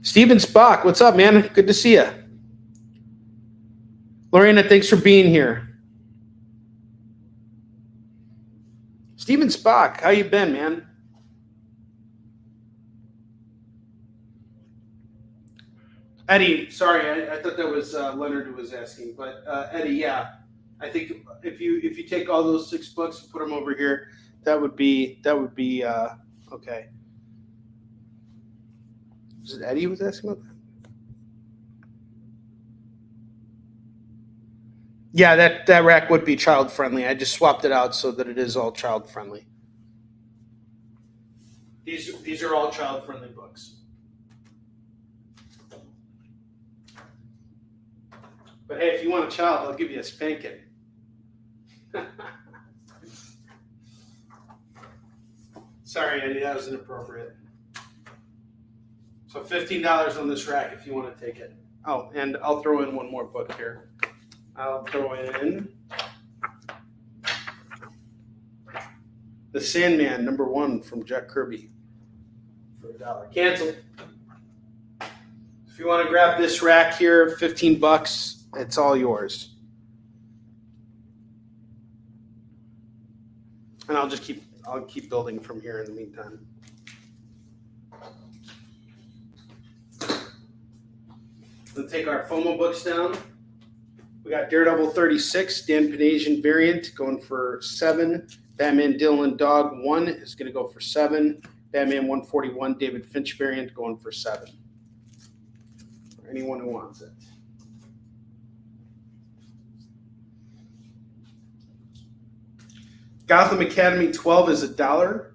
Steven Spock, what's up, man? Good to see you. Lorena, thanks for being here. Steven Spock, how you been, man? Eddie, sorry, I thought that was Leonard who was asking, but Eddie, yeah, I think if you take all those 6 books and put them over here, that would be okay. Was it Eddie who was asking about that? Yeah, that rack would be child friendly. I just swapped it out so that it is all child friendly. These are all child friendly books. But hey, if you want a child, I'll give you a spanking. Sorry, Eddie, that was inappropriate. So $15 on this rack if you want to take it. Oh, and I'll throw in one more book here. I'll throw in The Sandman, number 1 from Jack Kirby for $1. Cancel. If you want to grab this rack here, $15. It's all yours. And I'll keep building from here in the meantime. Let's take our FOMO books down. We got Daredevil 36, Dan Panasian variant going for $7. Batman Dylan Dog 1 is going to go for $7. Batman 141 David Finch variant going for $7. For anyone who wants it. Gotham Academy 12 is $1.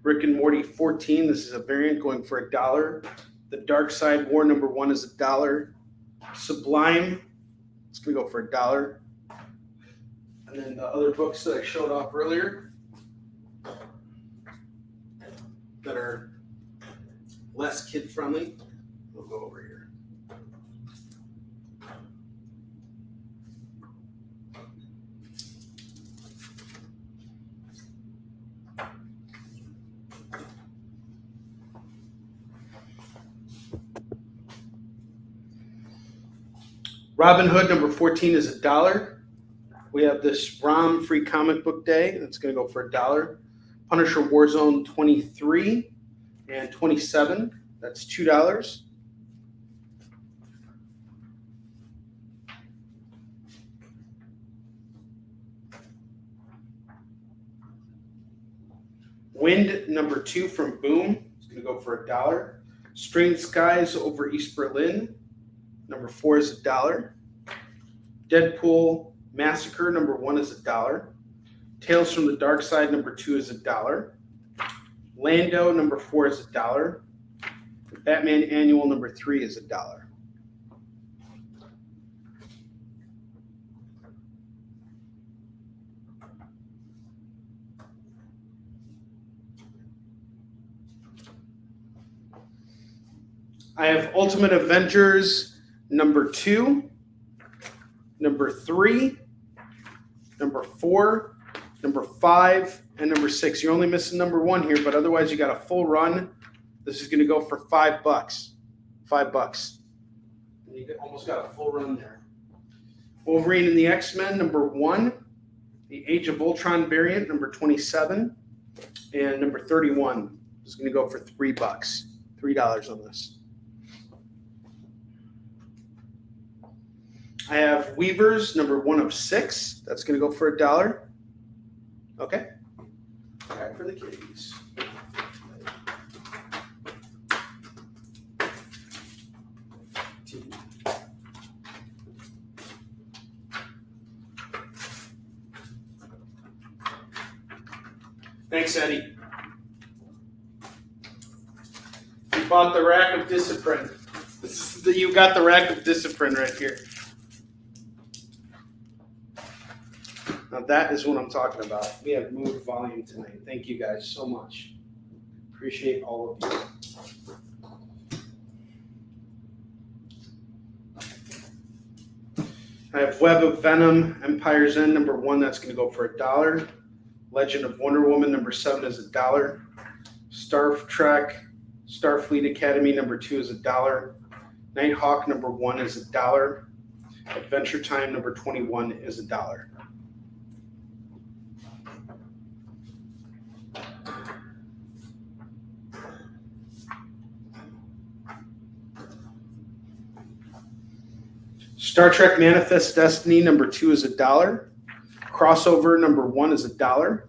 Rick and Morty 14, this is a variant going for $1. The Dark Side War number 1 is $1. Sublime, it's going to go for $1. And then the other books that I showed off earlier that are less kid friendly, we'll go over here. Robin Hood number 14 is $1. We have this ROM Free Comic Book Day. That's going to go for $1. Punisher Warzone 23 and 27. That's $2. Wind number 2 from Boom. It's going to go for $1. Strange Skies over East Berlin. Number 4 is $1. Deadpool Massacre number 1 is $1. Tales from the Dark Side number 2 is $1. Lando number 4 is $1. Batman Annual number 3 is $1. I have Ultimate Avengers number 2, number 3, number 4, number 5, and number 6. You're only missing number 1 here, but otherwise you got a full run. This is going to go for $5. $5. And you almost got a full run there. Wolverine and the X-Men number 1, the Age of Ultron variant number 27, and number 31 is going to go for $3. $3 on this. I have Weavers number 1 of 6. That's going to go for $1. Okay. All right, for the kitties. Thanks, Eddie. You bought the rack of discipline. You got the rack of discipline right here. Now that is what I'm talking about. We have moved volume tonight. Thank you guys so much. Appreciate all of you. I have Web of Venom, Empire's End number 1. That's going to go for $1. Legend of Wonder Woman number 7 is $1. Star Trek, Starfleet Academy number 2 is $1. Nighthawk number 1 is $1. Adventure Time number 21 is $1. Star Trek Manifest Destiny number 2 is $1. Crossover number 1 is $1.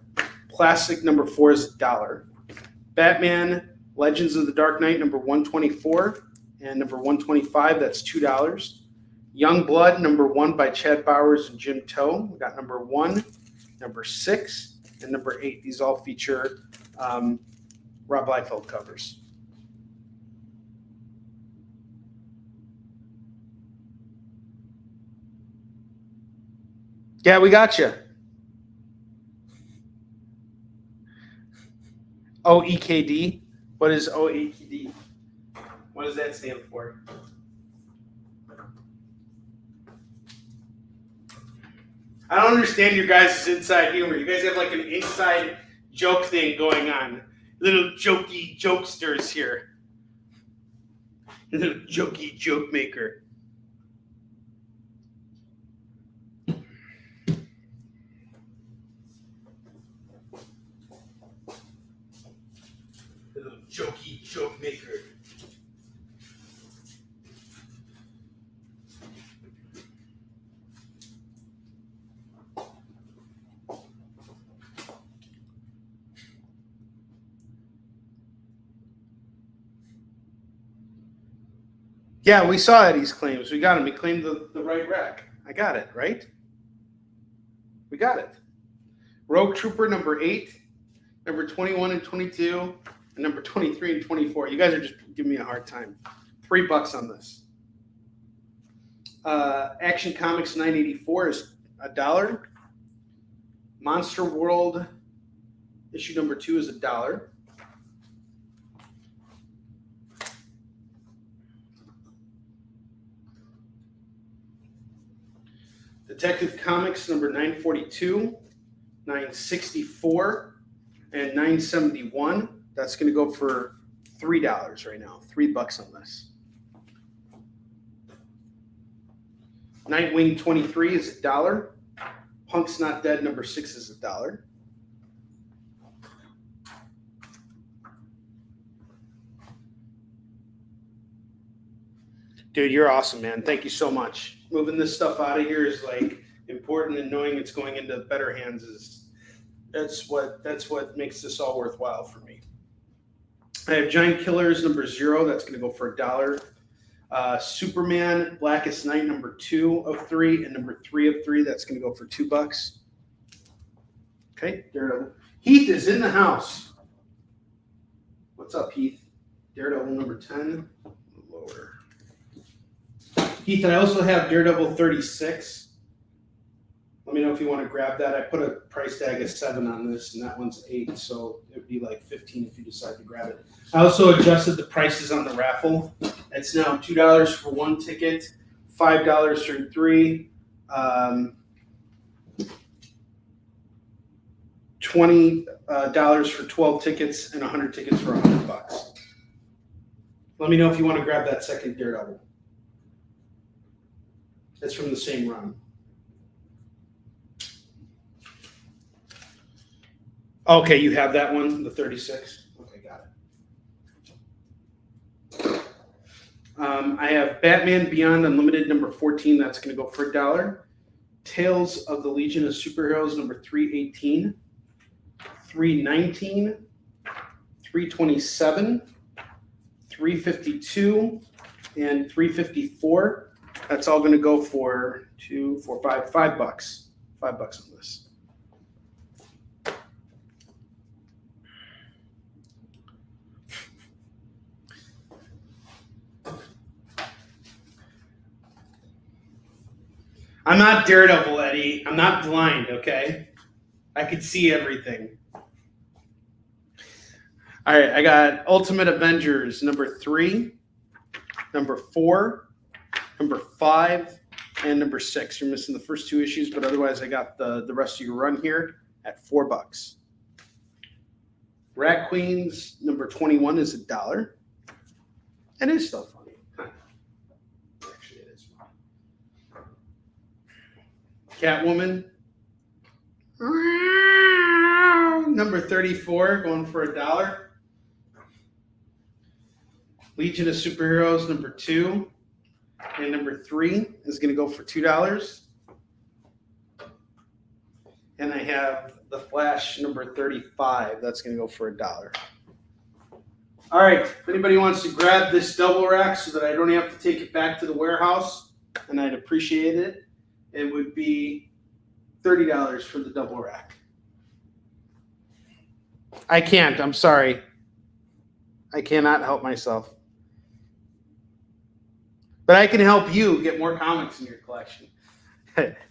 Classic number 4 is $1. Batman Legends of the Dark Knight number 124 and number 125, that's $2. Young Blood number 1 by Chad Bowers and Jim Toe. We got number 1, number 6, and number 8. These all feature Rob Liefeld covers. Yeah, we got you. OEKD. What is OEKD? What does that stand for? I don't understand your guys' inside humor. You guys have like an inside joke thing going on. Little jokey jokesters here. Little jokey joke maker. Little jokey joke maker. Yeah, we saw Eddie's claims. We got him. He claimed the right rack. I got it, right? We got it. Rogue Trooper number 8, number 21 and 22, and number 23 and 24. You guys are just giving me a hard time. $3 on this. Action Comics 984 is $1. Monster World issue number 2 is $1. Detective Comics number 942, 964, and 971. That's going to go for $3 right now. $3 on this. Nightwing 23 is $1. Punk's Not Dead number 6 is $1. Dude, you're awesome, man. Thank you so much. Moving this stuff out of here is like important, and knowing it's going into better hands is that's what makes this all worthwhile for me. I have Giant Killers number 0. That's going to go for $1. Superman Blackest Night number 2 of 3 and number 3 of 3. That's going to go for $2. Okay, Daredevil. Heath is in the house. What's up, Heath? Daredevil number 10. Lower. Heath, I also have Daredevil 36. Let me know if you want to grab that. I put a price tag of 7 on this, and that one's 8, so it would be like 15 if you decide to grab it. I also adjusted the prices on the raffle. It's now $2 for 1 ticket, $5 for 3, $20 for 12 tickets, and 100 tickets for $100. Let me know if you want to grab that second Daredevil. It's from the same run. Okay, you have that one, the 36. Okay, got it. I have Batman Beyond Unlimited number 14. That's going to go for $1. Tales of the Legion of Superheroes number 318, 319, 327, 352, and 354. That's all going to go for $5 $5 on this. I'm not Daredevil, Eddie. I'm not blind, okay? I could see everything. All right, I got Ultimate Avengers number 3, number 4, number 5, and number 6. You're missing the first 2 issues, but otherwise I got the rest of your run here at $4. Rat Queens number 21 is $1. And it's still funny. Actually, it is funny. Catwoman number 34 going for $1. Legion of Superheroes number 2 and number 3 is going to go for $2. And I have the Flash number 35. That's going to go for $1. All right. If anybody wants to grab this double rack so that I don't have to take it back to the warehouse, and I'd appreciate it, it would be $30 for the double rack. I can't. I'm sorry. I cannot help myself. But I can help you get more comics in your collection.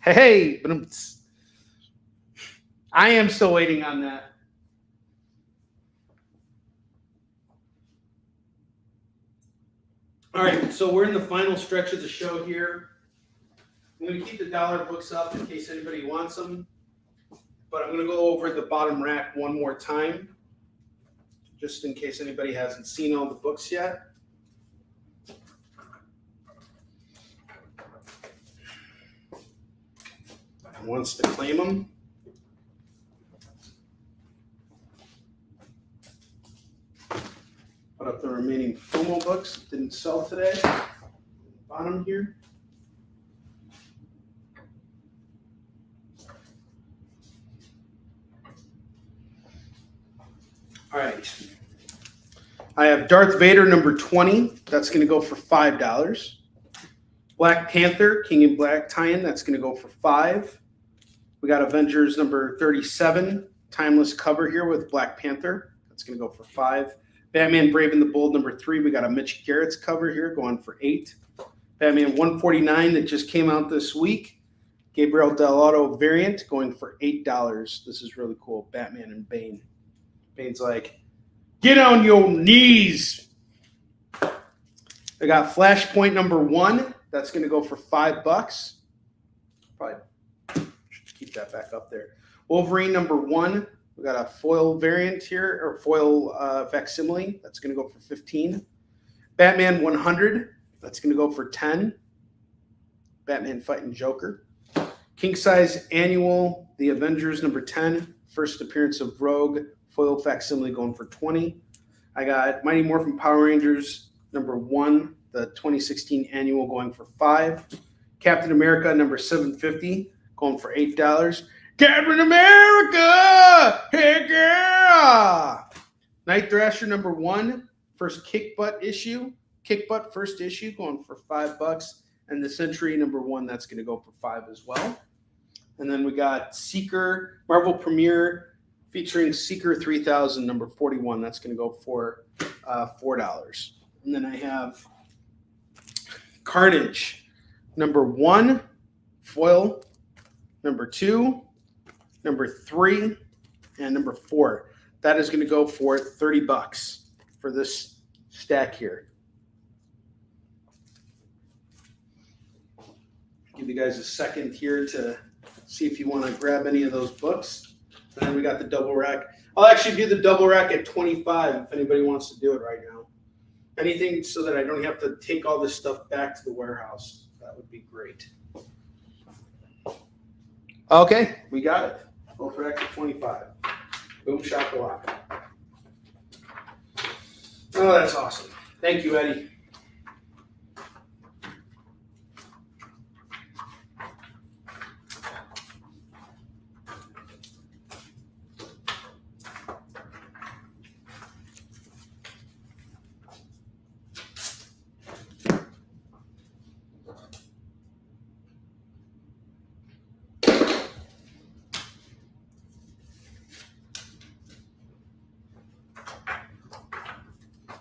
Hey, but I am still waiting on that. All right, so we're in the final stretch of the show here. I'm going to keep the dollar books up in case anybody wants them. But I'm going to go over the bottom rack one more time, just in case anybody hasn't seen all the books yet. Wants to claim them. Put up the remaining FOMO books that didn't sell today. Bottom here. All right. I have Darth Vader number 20. That's going to go for $5. Black Panther, King in Black tie-in. That's going to go for $5. We got Avengers number 37, timeless cover here with Black Panther. That's going to go for $5. Batman Brave and the Bold number 3. We got a Mitch Garrett's cover here going for $8. Batman 149 that just came out this week. Gabriel Del Auto variant going for $8. This is really cool. Batman and Bane. Bane's like, get on your knees. I got Flashpoint number 1. That's going to go for $5. Probably should keep that back up there. Wolverine number 1. We got a foil variant here, or foil facsimile. That's going to go for $15. Batman 100. That's going to go for $10. Batman fighting Joker. King size annual, The Avengers number 10. First appearance of Rogue. Foil facsimile going for $20. I got Mighty Morphin Power Rangers number 1. The 2016 annual going for $5. Captain America number 750 going for $8. Captain America! Hey, girl! Night Thrasher number 1. First Kick Butt issue. Kick Butt first issue going for $5. And the Century number 1, that's going to go for $5 as well. And then we got Seeker, Marvel Premiere featuring Seeker 3000 number 41. That's going to go for $4. And then I have Carnage number 1 foil number 2, number 3, and number 4. That is going to go for $30 for this stack here. Give you guys a second here to see if you want to grab any of those books. And then we got the double rack. I'll actually do the double rack at $25 if anybody wants to do it right now. Anything so that I don't have to take all this stuff back to the warehouse. That would be great. Okay, we got it. Both racks at $25. Boom shakalaka. Oh, that's awesome. Thank you, Eddie.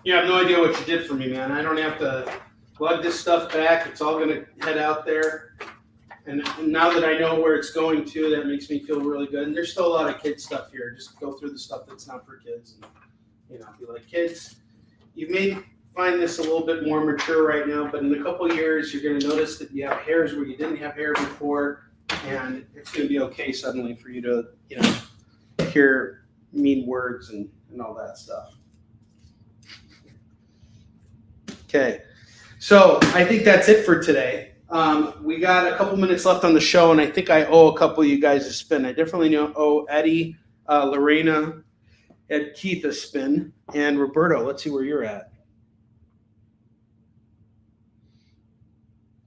You have no idea what you did for me, man. I don't have to plug this stuff back. It's all going to head out there. And now that I know where it's going to, that makes me feel really good. And there's still a lot of kid stuff here. Just go through the stuff that's not for kids. And, be like, kids, you may find this a little bit more mature right now, but in a couple of years, you're going to notice that you have hairs where you didn't have hair before. And it's going to be okay suddenly for you to, hear mean words and all that stuff. Okay, so I think that's it for today. We got a couple minutes left on the show, and I think I owe a couple of you guys a spin. I definitely owe Eddie, Lorena, and Keith a spin, and Roberto. Let's see where you're at.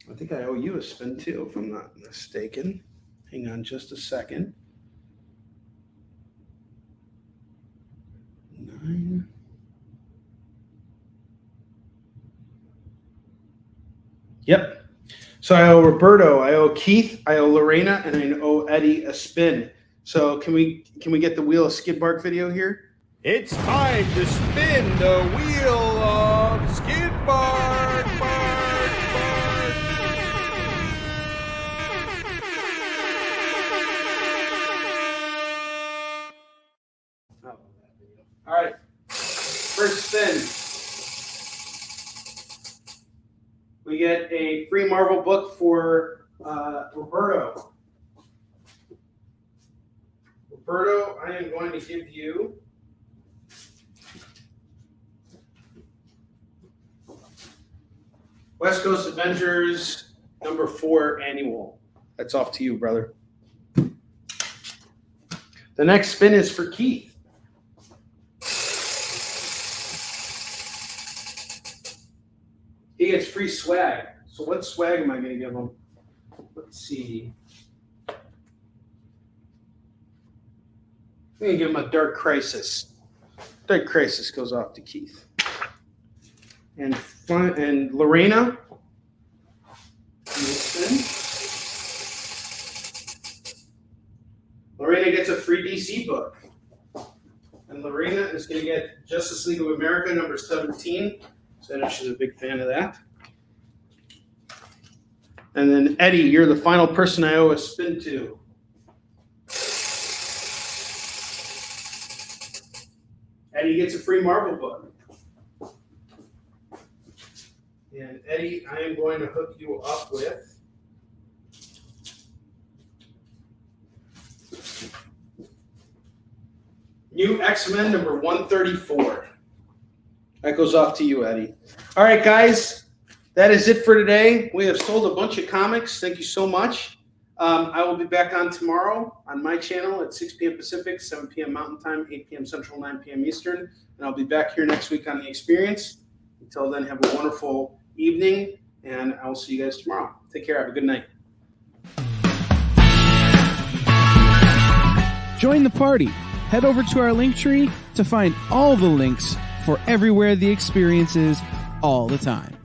I think I owe you a spin too, if I'm not mistaken. Hang on just a second. 9. Yep. So I owe Roberto, I owe Keith, I owe Lorena, and I owe Eddie a spin. So can we get the Wheel of Skid Bark video here? It's time to spin the wheel of Skid Bark, bark, bark. All right. First spin. We get a free Marvel book for Roberto. Roberto, I am going to give you West Coast Avengers number 4 annual. That's off to you, brother. The next spin is for Keith. He gets free swag. So what swag am I going to give him? Let's see. I'm going to give him a Dark Crisis. Dark Crisis goes off to Keith. And Lorena. Lorena gets a free DC book. And Lorena is going to get Justice League of America number 17. So I know she's a big fan of that. And then Eddie, you're the final person I owe a spin to. Eddie gets a free Marvel book. And Eddie, I am going to hook you up with New X-Men number 134. That goes off to you, Eddie. All right, guys, that is it for today. We have sold a bunch of comics. Thank you so much. I will be back on tomorrow on my channel at 6 p.m. Pacific, 7 p.m. Mountain Time, 8 p.m. Central, 9 p.m. Eastern. And I'll be back here next week on The Experience. Until then, have a wonderful evening, and I will see you guys tomorrow. Take care. Have a good night. Join the party. Head over to our Linktree to find all the links for everywhere The Experience is all the time.